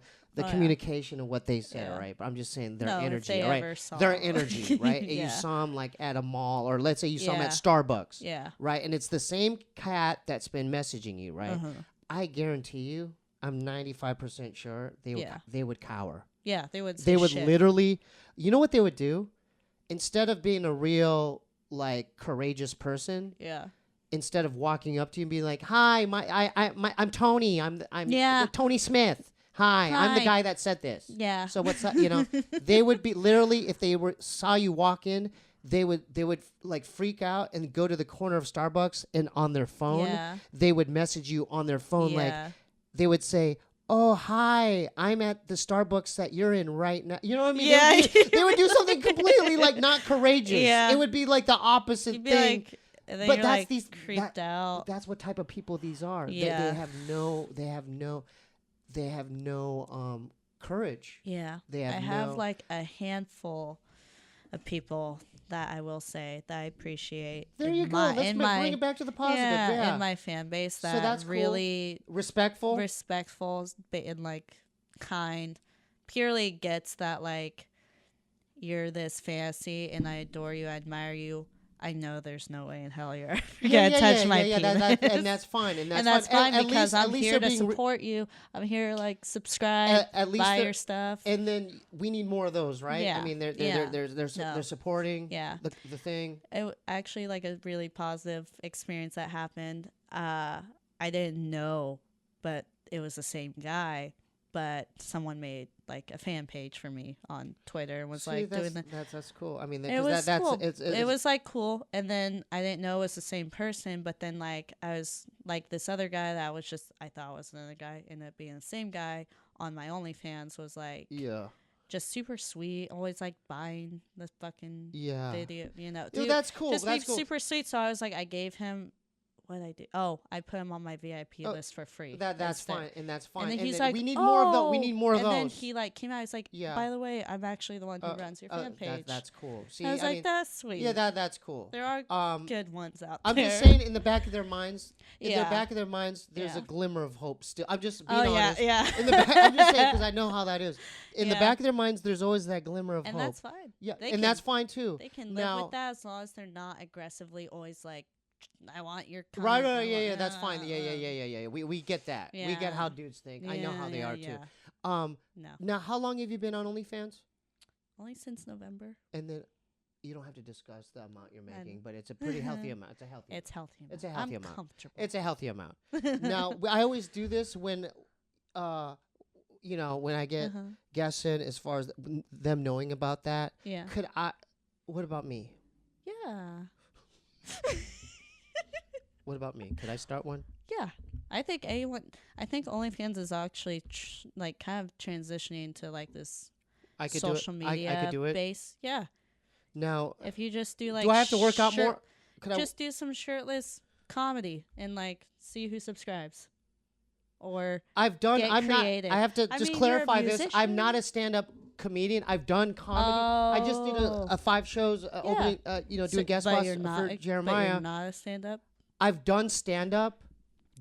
A: communication of what they say, right? But I'm just saying their energy, right? Their energy, right? And you saw them like at a mall, or let's say you saw them at Starbucks, right? And it's the same cat that's been messaging you, right? I guarantee you, I'm 95% sure they would cower.
B: Yeah, they would.
A: They would literally, you know what they would do? Instead of being a real like courageous person, instead of walking up to you and being like, "Hi, I'm Tony. I'm Tony Smith. Hi, I'm the guy that said this.
B: Yeah.
A: So what's that? You know, they would be literally, if they saw you walk in, they would like freak out and go to the corner of Starbucks, and on their phone, they would message you on their phone. Like they would say, "Oh, hi, I'm at the Starbucks that you're in right now." You know what I mean?
B: Yeah.
A: They would do something completely like not courageous. Yeah. It would be like the opposite thing.
B: Like, and then
A: but
B: you're
A: that's
B: like
A: these
B: creeped out.
A: That's what type of people these are.
B: Yeah.
A: They have no courage.
B: Yeah.
A: I
B: have like a handful of people that I will say that I appreciate.
A: There you go. Let's bring it back to the positive. Yeah,
B: in my fan base that
A: so that's
B: really
A: cool. respectful,
B: and like kind, purely gets that like you're this fancy and I adore you, I admire you. I know there's no way in hell you're ever gonna touch my penis.
A: And that's fine. And that's
B: fine
A: and
B: because I'm here to
A: being
B: support you. I'm here like subscribe, buy your stuff.
A: And then we need more of those, right?
B: Yeah.
A: I mean, they're supporting the thing.
B: It actually like a really positive experience that happened. I didn't know, but it was the same guy. But someone made like a fan page for me on Twitter and was doing that.
A: That's cool. I mean,
B: it was cool. It was like cool. And then I didn't know it was the same person. But then like I was like this other guy that was just I thought was another guy ended up being the same guy on my OnlyFans was like just super sweet. Always like buying the fucking video. You know,
A: dude, that's cool.
B: Just
A: that's cool.
B: super sweet. So I was like I gave him. What I do? Oh, I put him on my VIP list for free.
A: That's fine, and that's fine.
B: And then
A: he's
B: like,
A: we need more of those. We need more of those.
B: And then he like came out. He's like, by the way, I'm actually the one who runs your fan page.
A: That's cool. See,
B: I was like, that's sweet.
A: Yeah, that's cool.
B: There are good ones out there.
A: I'm just saying, in the back of their minds, there's a glimmer of hope still. I'm just being honest. In the back, I'm just saying because I know how that is. In the back of their minds, there's always that glimmer of hope.
B: And that's fine.
A: Yeah, and that's fine too.
B: They can live with that as long as they're not aggressively always like. I want your
A: right. Yeah. That's fine. Yeah. We get that. Yeah. We get how dudes think. I know how they are too. No. Now, how long have you been on OnlyFans?
B: Only since November.
A: And then, you don't have to discuss the amount you're making, but it's a pretty healthy amount. It's a healthy.
B: It's healthy.
A: It's a healthy amount.
B: Comfortable.
A: It's a healthy amount. Now, I always do this when, when I get guests in, as far as them knowing about that.
B: Yeah.
A: What about me?
B: Yeah.
A: What about me? Could I start one?
B: Yeah. I think OnlyFans is actually kind of transitioning to like this social media
A: I could do it.
B: base. Yeah.
A: Now,
B: if you just do like,
A: do I have to work out more?
B: Just do some shirtless comedy and like see who subscribes. Or
A: I've done. I'm
B: creative.
A: not. I have to just clarify this. I'm not a stand-up comedian. I've done comedy. I just did a 5 shows opening. Doing guest spots for Jeremiah.
B: But you're not a stand-up.
A: I've done stand-up,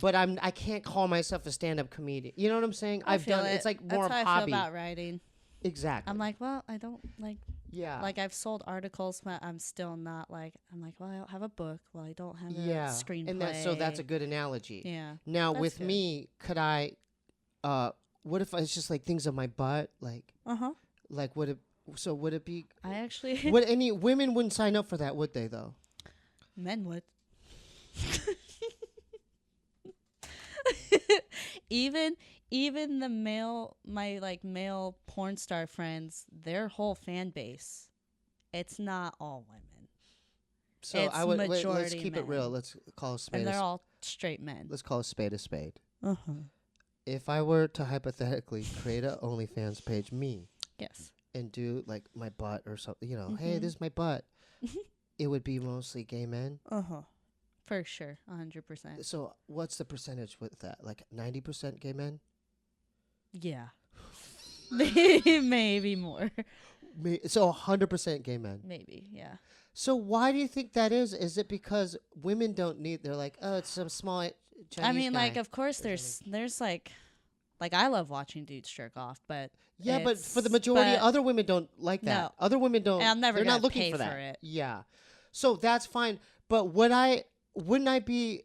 A: but I can't call myself a stand-up comedian. You know what I'm saying? It's like more of a hobby.
B: That's how I feel about writing.
A: Exactly.
B: I'm like, well, I don't like.
A: Yeah.
B: Like I've sold articles, but I'm still not like. I'm like, well, I don't have a book. Well, I don't have a screenplay.
A: And so that's a good analogy.
B: Yeah.
A: Now with me, could I? What if it's just like things on my butt, like?
B: Like
A: would it? So would it be?
B: I actually.
A: Would any women wouldn't sign up for that, would they? Though.
B: Men would. even the male porn star friends, their whole fan base, it's not all women.
A: So
B: it's
A: I would
B: majority
A: let's keep
B: men.
A: it real. Let's call a spade.
B: And they're all straight men.
A: Let's call a spade a spade.
B: Uh-huh.
A: If I were to hypothetically create a OnlyFans page,
B: Yes,
A: and do like my butt or something, hey, this is my butt. It would be mostly gay men.
B: For sure, 100%.
A: So what's the percentage with that? Like 90% gay men?
B: Yeah. Maybe more.
A: So 100% gay men?
B: Maybe, yeah.
A: So why do you think that is? Is it because women don't need, they're like, oh, it's some small Chinese
B: I mean,
A: guy
B: like, of course there's like I love watching dudes jerk off, but
A: yeah, but for the majority, other women don't like that.
B: No.
A: Other women don't.
B: And I'm never
A: they're
B: gonna
A: not looking
B: pay
A: for that.
B: for it.
A: Yeah, so that's fine. But wouldn't I be?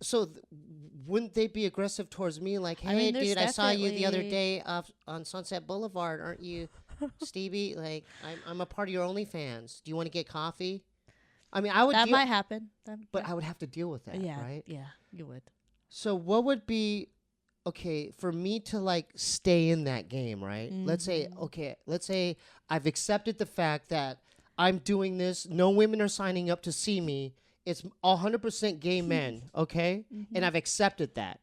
A: So wouldn't they be aggressive towards me? Like, hey, dude, I saw you the other day on Sunset Boulevard. Aren't you, Steebee? Like, I'm a part of your OnlyFans. Do you want to get coffee? I mean, I would.
B: That might happen.
A: But I would have to deal with that, right?
B: Yeah, you would.
A: So what would be? Okay, for me to like stay in that game, right? Let's say I've accepted the fact that I'm doing this. No women are signing up to see me. It's 100% gay men, okay? And I've accepted that.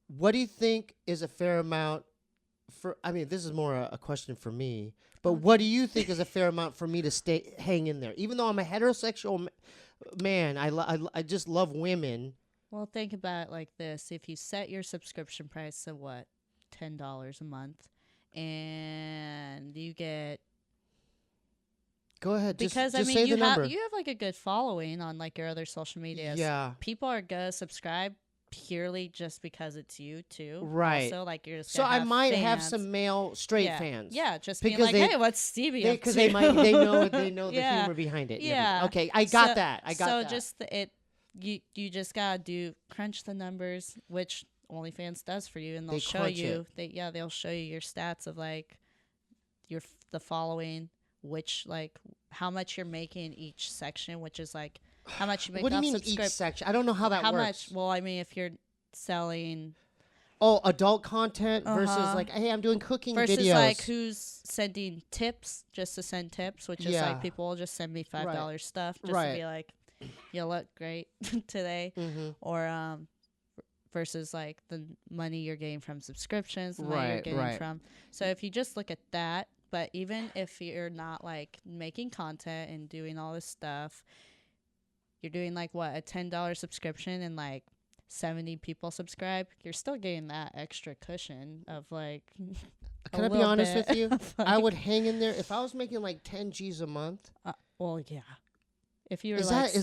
A: What do you think is a fair amount for, I mean, this is more a question for me, but what do you think is a fair amount for me to hang in there? Even though I'm a heterosexual man, I just love women.
B: Well, think about it like this. If you set your subscription price to what? $10 a month, and you get...
A: Go ahead.
B: Because,
A: just say the number.
B: You have like a good following on like your other social medias.
A: Yeah.
B: People are going to subscribe purely just because it's you too.
A: Right.
B: Also, like you're just
A: so I might have some male straight fans.
B: Yeah, just because being like, hey, what's Steebee up to?
A: Because they know the humor behind it.
B: Yeah.
A: Okay, I got that.
B: So just you just gotta crunch the numbers, which OnlyFans does for you, and they'll show you. They'll show you your stats of like the following, which like how much you're making each section, which is like how much you make.
A: What do you mean each section? I don't know how that works.
B: How much? Well, I mean, if you're selling.
A: Oh, adult content versus like, hey, I'm doing cooking
B: versus
A: videos.
B: Like who's sending tips just to send tips, which is like people will just send me $5 stuff just to be like, you look great today, or versus like the money you're getting from subscriptions, the money you're getting from. So if you just look at that, but even if you're not like making content and doing all this stuff, you're doing like what, a $10 subscription and like 70 people subscribe, you're still getting that extra cushion of like.
A: Can I be honest with you? Like, I would hang in there if I was making like 10 G's a month.
B: Well, yeah. If you're
A: is that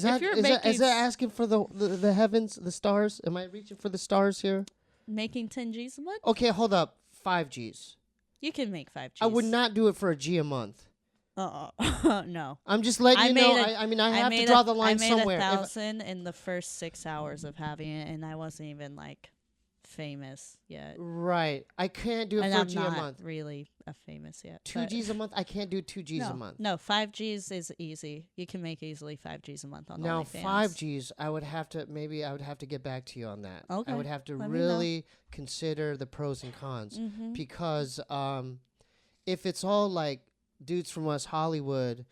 A: asking for the heavens, the stars? Am I reaching for the stars here?
B: Making 10 G's a month?
A: Okay, hold up. 5 G's.
B: You can make 5 G's.
A: I would not do it for a G a month.
B: No.
A: I'm just letting you know. I have to draw the line somewhere.
B: I made 1,000 in the first 6 hours of having it, and I wasn't even like famous yet.
A: Right. I can't do it for a G a month.
B: I'm not really famous yet.
A: 2 G's a month? I can't do 2 G's a month.
B: No, 5 G's is easy. You can make easily 5 G's a month on
A: now,
B: OnlyFans.
A: 5 G's, I would have to get back to you on that.
B: Okay.
A: I would have to really consider the pros and cons because if it's all like dudes from West Hollywood,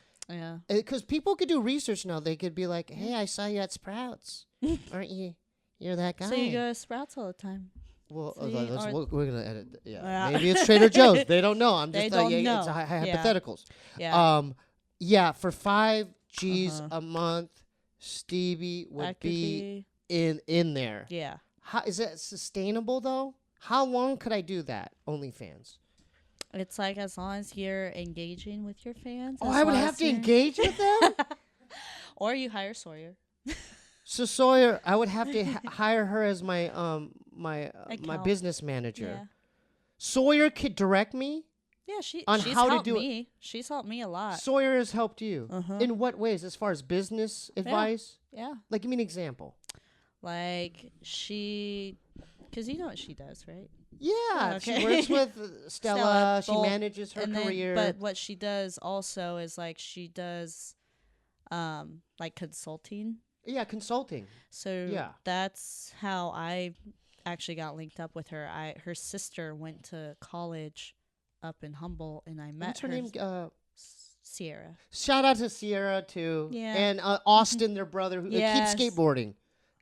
A: because people could do research now. They could be like, hey, I saw you at Sprouts. Aren't you? You're that guy.
B: So you go to Sprouts all the time.
A: Well, we're going to edit. Yeah. Maybe it's Trader Joe's. They don't know. I'm just
B: know.
A: It's hypotheticals.
B: Yeah.
A: For 5 G's a month, Steebee would be in there.
B: Yeah.
A: How is that sustainable though? How long could I do that? OnlyFans.
B: It's like as long as you're engaging with your fans.
A: Oh, I would have to engage with them?
B: Or you hire Sawyer.
A: So Sawyer, I would have to hire her as my my business manager. Yeah. Sawyer could direct me.
B: Yeah, she's
A: how
B: helped
A: to do
B: me. She's helped me a lot.
A: Sawyer has helped you. In what ways? As far as business advice?
B: Yeah.
A: Like, give me an example.
B: Like because you know what she does, right?
A: Yeah,
B: Okay.
A: she works with Stella. She manages her career.
B: But what she does also is like she does like consulting.
A: Yeah, consulting.
B: So that's how I actually got linked up with her. Her sister went to college up in Humboldt, and I met
A: What's her name?
B: Sierra.
A: Shout out to Sierra too.
B: Yeah.
A: And Austin, their brother, who keeps skateboarding.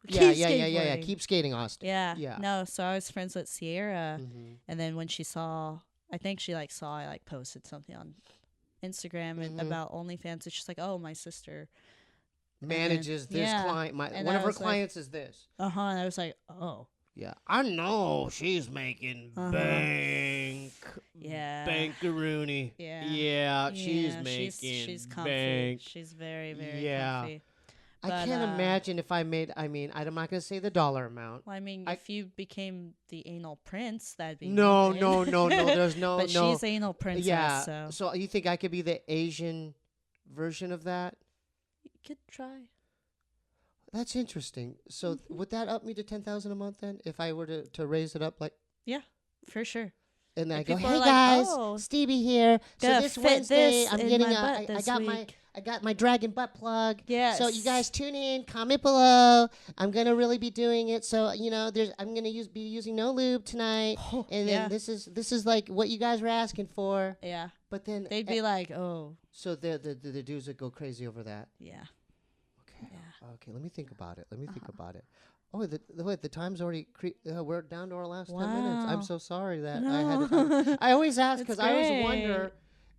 A: Yeah. Keep skating, Austin.
B: Yeah. No, so I was friends with Sierra, and then when she saw, I think she like saw I like posted something on Instagram and about OnlyFans, and she's like, "Oh, my sister
A: manages this client. One of her clients is this."
B: And I was like, "Oh."
A: Yeah, I know she's making bank.
B: Yeah,
A: bankaroony.
B: Yeah,
A: she's making
B: she's comfy.
A: Bank.
B: She's very comfy.
A: But, I can't imagine if I made. I mean, I'm not gonna say the dollar amount.
B: Well, I mean, if you became the anal prince, that'd be
A: no. There's no.
B: But she's anal princess.
A: Yeah. So you think I could be the Asian version of that?
B: You could try.
A: That's interesting. So would that up me to $10,000 a month then, if I were to raise it up like?
B: Yeah, for sure.
A: And I go, hey guys, Steebee here. So this Wednesday, I'm getting I got my dragon butt plug.
B: Yes.
A: So you guys tune in, comment below. I'm gonna really be doing it. So I'm gonna be using no lube tonight. And then this is like what you guys were asking for.
B: Yeah.
A: But then
B: they'd be like, oh.
A: So the dudes would go crazy over that.
B: Yeah.
A: Okay, let me think about it. Oh, the time's already. We're down to our last 10 minutes. I'm so sorry that I had to. I always ask because I always wonder,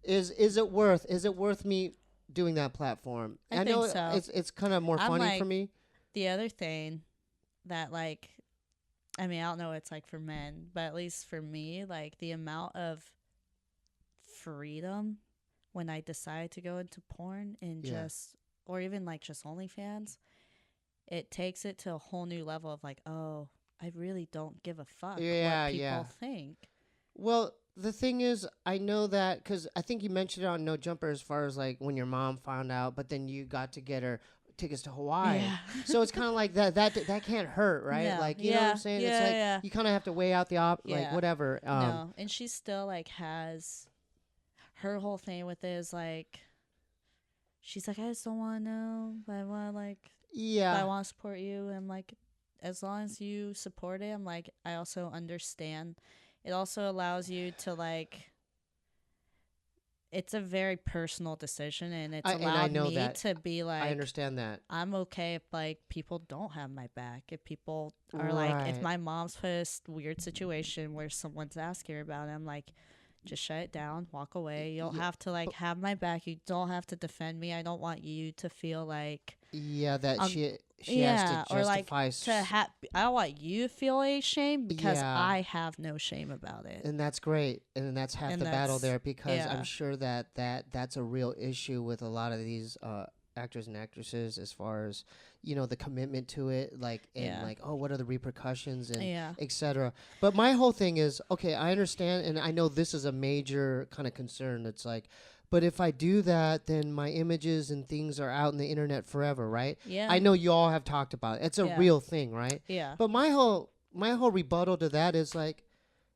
A: is it worth me doing that platform?
B: I
A: know
B: think so.
A: It's kind of more funny for me.
B: The other thing that like, I mean, I don't know what it's like for men, but at least for me, like the amount of freedom when I decide to go into porn and or even like just OnlyFans, it takes it to a whole new level of like, oh, I really don't give a fuck what people think.
A: Well, the thing is, I know that because I think you mentioned it on No Jumper as far as like when your mom found out, but then you got to get her tickets to Hawaii. Yeah. So it's kind of like that can't hurt, right?
B: Yeah.
A: Like, you know what I'm saying? It's like you kind of have to weigh out the like whatever.
B: No, and she still like has her whole thing with it is like, she's like, I just don't want to know, but I want to like, I want to support you. And like, as long as you support it, I'm like, I also understand. It also allows you to like, it's a very personal decision, and it's allowed me to be like,
A: I understand that.
B: I'm okay if like people don't have my back. If people are like, if my mom's put a weird situation where someone's asking her about it, I'm like, just shut it down, walk away. You don't have to like have my back. You don't have to defend me. I don't want you to feel like
A: she has to justify.
B: Or like I don't want you to feel ashamed because I have no shame about it.
A: And that's great. And that's half the battle there, because I'm sure that's a real issue with a lot of these actors and actresses, as far as the commitment to it, like, and like, oh, what are the repercussions and etc. But my whole thing is, okay, I understand, and I know this is a major kind of concern. It's like, but if I do that, then my images and things are out in the internet forever, right?
B: Yeah.
A: I know you all have talked about it. It's a real thing, right?
B: Yeah.
A: But my whole rebuttal to that is like,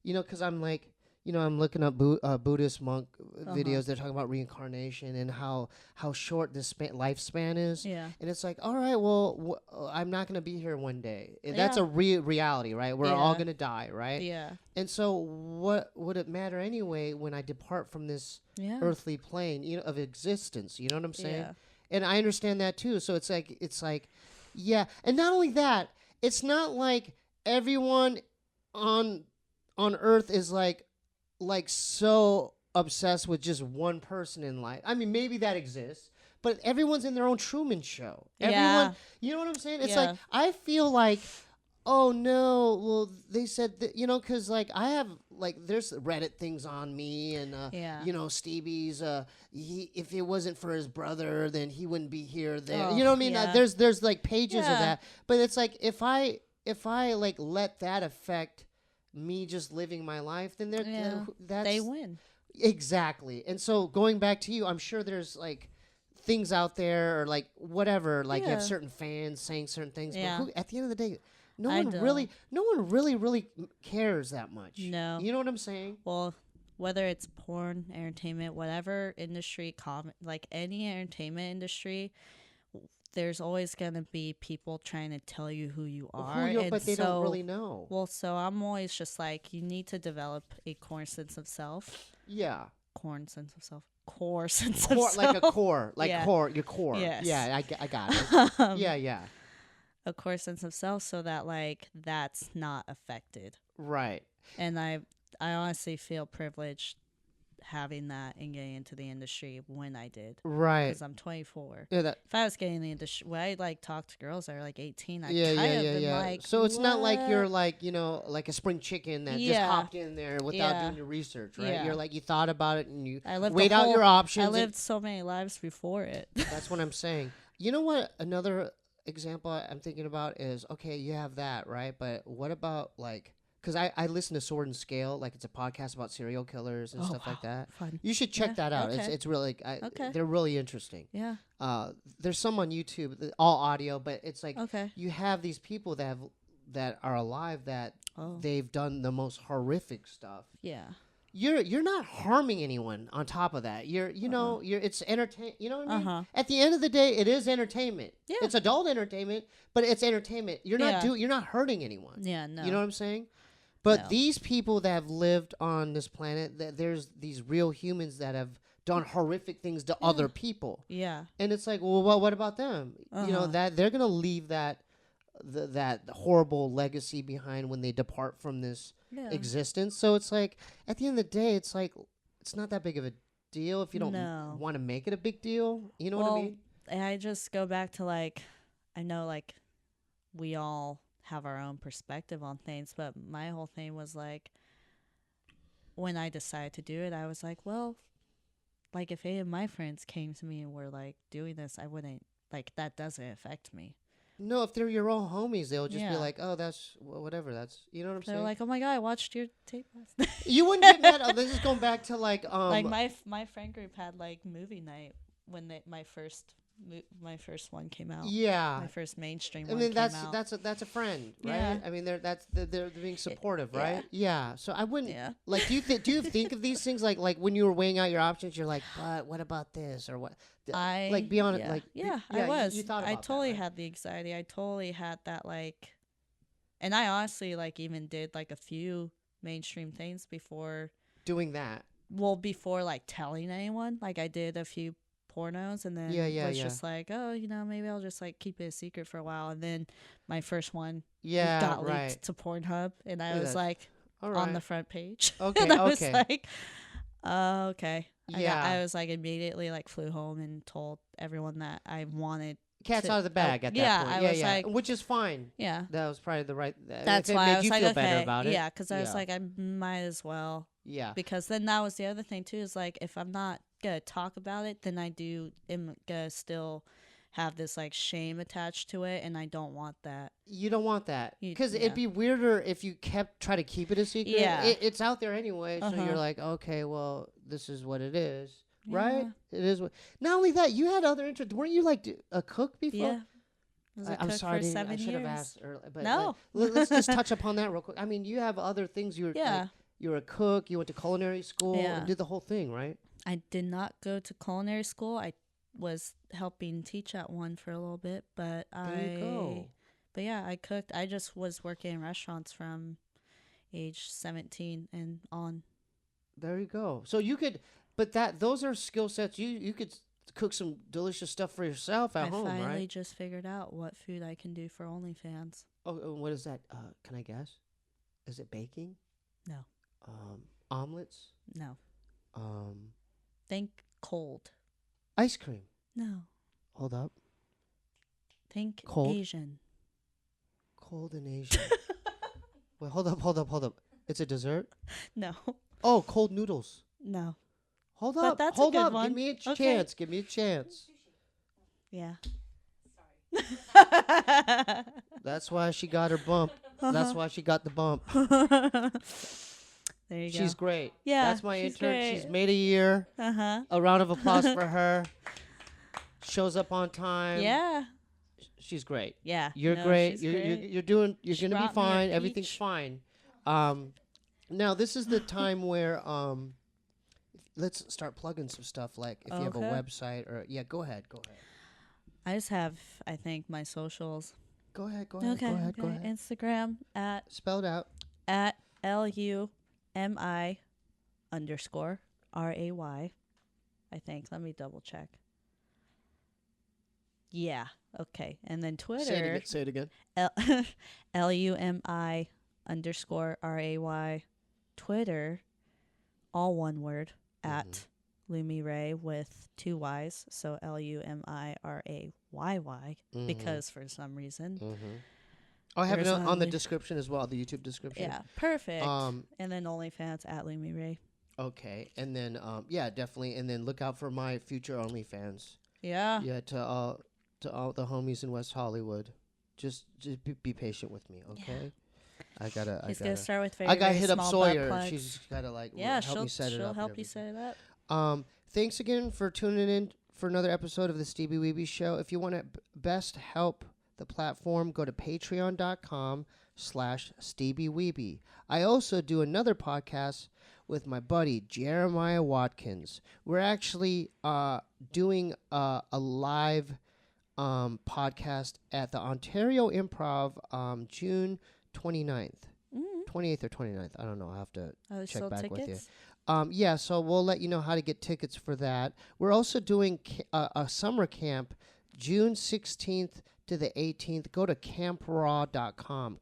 A: because I'm like, I'm looking up Buddhist monk videos. They're talking about reincarnation and how short this lifespan is.
B: Yeah.
A: And it's like, all right, well, I'm not going to be here one day. That's a reality, right? We're all going to die, right?
B: Yeah.
A: And so what would it matter anyway when I depart from this earthly plane, of existence? You know what I'm saying?
B: Yeah.
A: And I understand that too. So it's like, yeah. And not only that, it's not like everyone on earth is like so obsessed with just one person in life. I mean, maybe that exists, but everyone's in their own Truman Show. Everyone, you know what I'm saying? It's like, I feel like, oh no, well, they said that, because like I have like, there's Reddit things on me, and Steebee's, if it wasn't for his brother, then he wouldn't be here there. You know what I mean? There's like pages of that, but it's like, if I like let that affect me just living my life, then
B: they win.
A: Exactly. And so going back to you, I'm sure there's like things out there, or like whatever, like you have certain fans saying certain things, but at the end of the day, no one really cares that much.
B: No.
A: You know what I'm saying?
B: Well, whether it's porn, entertainment, whatever industry, like any entertainment industry, there's always going to be people trying to tell you who you are.
A: But they don't really know.
B: Well, so I'm always just like, you need to develop a core sense of self.
A: Yeah.
B: Core sense of self. Like
A: a core. Like core. Your core. Yes. Yeah, I got it. Yeah.
B: A core sense of self so that, like, that's not affected.
A: Right.
B: And I honestly feel privileged having that and getting into the industry when I did.
A: Right.
B: Because I'm 24.
A: Yeah.
B: If I was getting in the industry, when I like talk to girls that are like 18, I like,
A: so it's not like you're like, you know, like a spring chicken that just hopped in there without doing your research, right? You're like, you thought about it and you weighed out your options.
B: I lived so many lives before it.
A: That's what I'm saying. You know what? Another example I'm thinking about is, okay, you have that, right? But what about like, because I listen to Sword and Scale, like it's a podcast about serial killers and stuff like that.
B: Fun.
A: You should check that out. Okay. It's really they're really interesting.
B: Yeah.
A: There's some on YouTube, all audio, but it's like you have these people that are alive that they've done the most horrific stuff.
B: Yeah.
A: You're not harming anyone on top of that. It's entertain. You know what I mean? At the end of the day, it is entertainment. Yeah. It's adult entertainment, but it's entertainment. You're not hurting anyone.
B: Yeah, no.
A: You know what I'm saying? But these people that have lived on this planet, there's these real humans that have done horrific things to other people.
B: Yeah.
A: And it's like, well, what about them? You know, that they're going to leave that horrible legacy behind when they depart from this existence. So it's like, at the end of the day, it's like, it's not that big of a deal if you don't want to make it a big deal. You know what I mean?
B: I just go back to, like, I know, like, we all have our own perspective on things, but my whole thing was like, when I decided to do it, I was like, well, like, if any of my friends came to me and were like doing this, I wouldn't, like, that doesn't affect me.
A: No, if they're your own homies, they'll just be like, oh, that's whatever. That's, you know what I'm saying?
B: They're like, oh my God, I watched your tape last night.
A: You wouldn't get mad. Oh, this is going back to like
B: my friend group had like movie night when my first one came out.
A: Yeah,
B: my first mainstream.
A: I mean, that's a friend, right? Yeah. I mean, they're being supportive, right? Yeah. So I wouldn't like. Do you think of these things like when you were weighing out your options? You're like, but what about this or what? Like be honest, like
B: I was.
A: You thought about
B: I totally
A: that, right?
B: had the anxiety. I totally had that like, and I honestly like even did like a few mainstream things before
A: doing that.
B: Well, before like telling anyone, like I did a few pornos and then was just like, oh, you know, maybe I'll just like keep it a secret for a while. And then my first one got leaked to Pornhub, and I was like on the front page.
A: Okay,
B: and I was like, oh, okay. I was like immediately like flew home and told everyone that I wanted
A: cat's out of the bag at that point.
B: I was like,
A: which is fine.
B: Yeah,
A: that was probably the right.
B: That's why I was like,
A: feel better about it.
B: Yeah, because I was like, I might as well.
A: Yeah,
B: because then that was the other thing too. Is like, if I'm not gonna talk about it, then am gonna still have this like shame attached to it, and I don't want that.
A: You don't want that because it'd be weirder if you try to keep it a secret.
B: Yeah,
A: it's out there anyway, so you're like, okay, well, this is what it is, right? It is what. Not only that, you had other interests. Weren't you like a cook before?
B: Yeah.
A: I'm sorry, I should have asked earlier, but
B: no.
A: Let's just touch upon that real quick. I mean, you have other things. You're a cook. You went to culinary school and did the whole thing, right?
B: I did not go to culinary school. I was helping teach at one for a little bit, but I cooked. I just was working in restaurants from age 17 and on.
A: There you go. So you could, but those are skill sets. You could cook some delicious stuff for yourself at home, right?
B: I finally just figured out what food I can do for OnlyFans.
A: Oh, what is that? Can I guess? Is it baking?
B: No.
A: Omelets?
B: No. Think cold.
A: Ice cream?
B: No.
A: Hold up.
B: Think
A: cold?
B: Asian.
A: Cold and Asian. Wait, hold up. It's a dessert?
B: No.
A: Oh, cold noodles.
B: No.
A: Hold up.
B: That's
A: hold
B: a good
A: up.
B: one.
A: Give me a chance. Give me a chance.
B: Yeah.
A: Sorry. That's why she got her bump. That's why she got the bump.
B: There you go.
A: She's great.
B: Yeah.
A: That's my intern.
B: Great.
A: She's made a year.
B: Uh-huh.
A: A round of applause for her. Shows up on time.
B: Yeah.
A: She's great.
B: Yeah.
A: You're great. You're doing. You're gonna be fine. Everything's fine. Now this is the time where let's start plugging some stuff. Like if you have a website or go ahead.
B: I just have, I think, my socials.
A: Go ahead.
B: Okay. Instagram
A: spelled out
B: at LUMI_RAY. I think. Let me double check. Yeah. Okay. And then Twitter.
A: Say it again.
B: LUMI_RAY. Twitter, all one word, at Lumi Ray with 2 Y's. So LUMIRAYY. Because for some reason.
A: Oh, I have it on the description as well, the YouTube description.
B: Yeah, perfect. And then OnlyFans at Lumi Ray.
A: Okay, and then definitely, and then look out for my future OnlyFans.
B: Yeah.
A: Yeah, to all the homies in West Hollywood, just be patient with me, okay? Yeah.
B: He's gonna start with very.
A: I gotta hit up Sawyer.
B: Plugs.
A: She's gotta help me set it up.
B: She'll help you set it up.
A: Thanks again for tuning in for another episode of the Steebee Weebee Show. If you want to best help the platform, go to patreon.com/Steebee Weebee. I also do another podcast with my buddy Jeremiah Watkins. We're actually doing a live podcast at the Ontario Improv June 29th. 28th or 29th. I don't know. I'll have to check back with you. So we'll let you know how to get tickets for that. We're also doing a summer camp June 16th to the 18th. Go to campraw.com.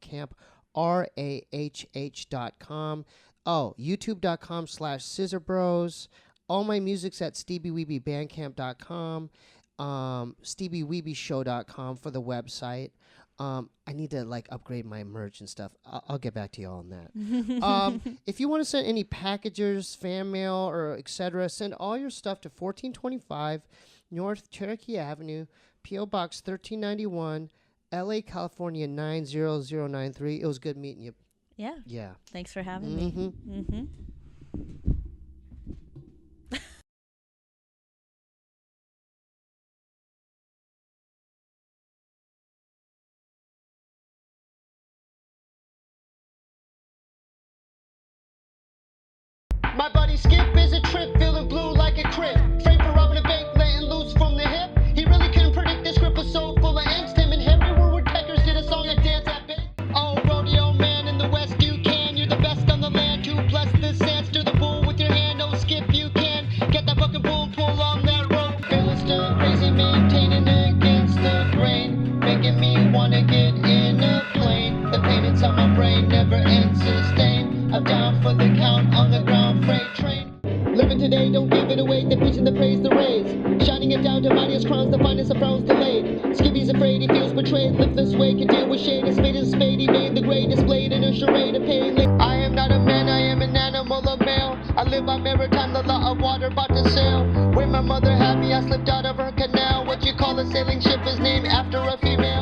A: camprahh.com. Oh, youtube.com/scissorbros. All my music's at steebeeweebeebandcamp.com. SteebeeWeebieShow.com for the website. I need to upgrade my merch and stuff. I'll get back to you all on that. If you want to send any packages, fan mail, or etc., send all your stuff to 1425 North Cherokee Avenue, P.O. Box 1391, LA, California 90093. It was good meeting you. Yeah.
B: Thanks for having me.
A: My buddy Skip is a trip, feeling blue like a crib. Framed for robbing a bank, letting loose from the hip. He really couldn't predict this script was so full of angst. Him and Henry Woodpeckers did a song and dance at big. Oh, rodeo man in the West, you can. You're the best on the land to bless the sand. Stir the bull with your hand, oh Skip, you can. Get that fucking bull, pull on that rope. Feeling stir crazy, maintaining against the grain. Making me wanna get in a plane. The pain inside my brain never ends sustain. I'm down for the count on the ground freight train. Living today, don't give it away. They're preaching the praise, the raise. Shining it down to mightiest crowns, the finest of frowns delayed. Skippy's afraid, he feels betrayed. Live this way, can deal with shade. A spade is a spade, he made the grade displayed in a charade of pain. I am not a man, I am an animal, a male. I live by maritime, the law of water, about to sail. Where my mother had me, I slipped out of her canal. What you call a sailing ship is named after a female.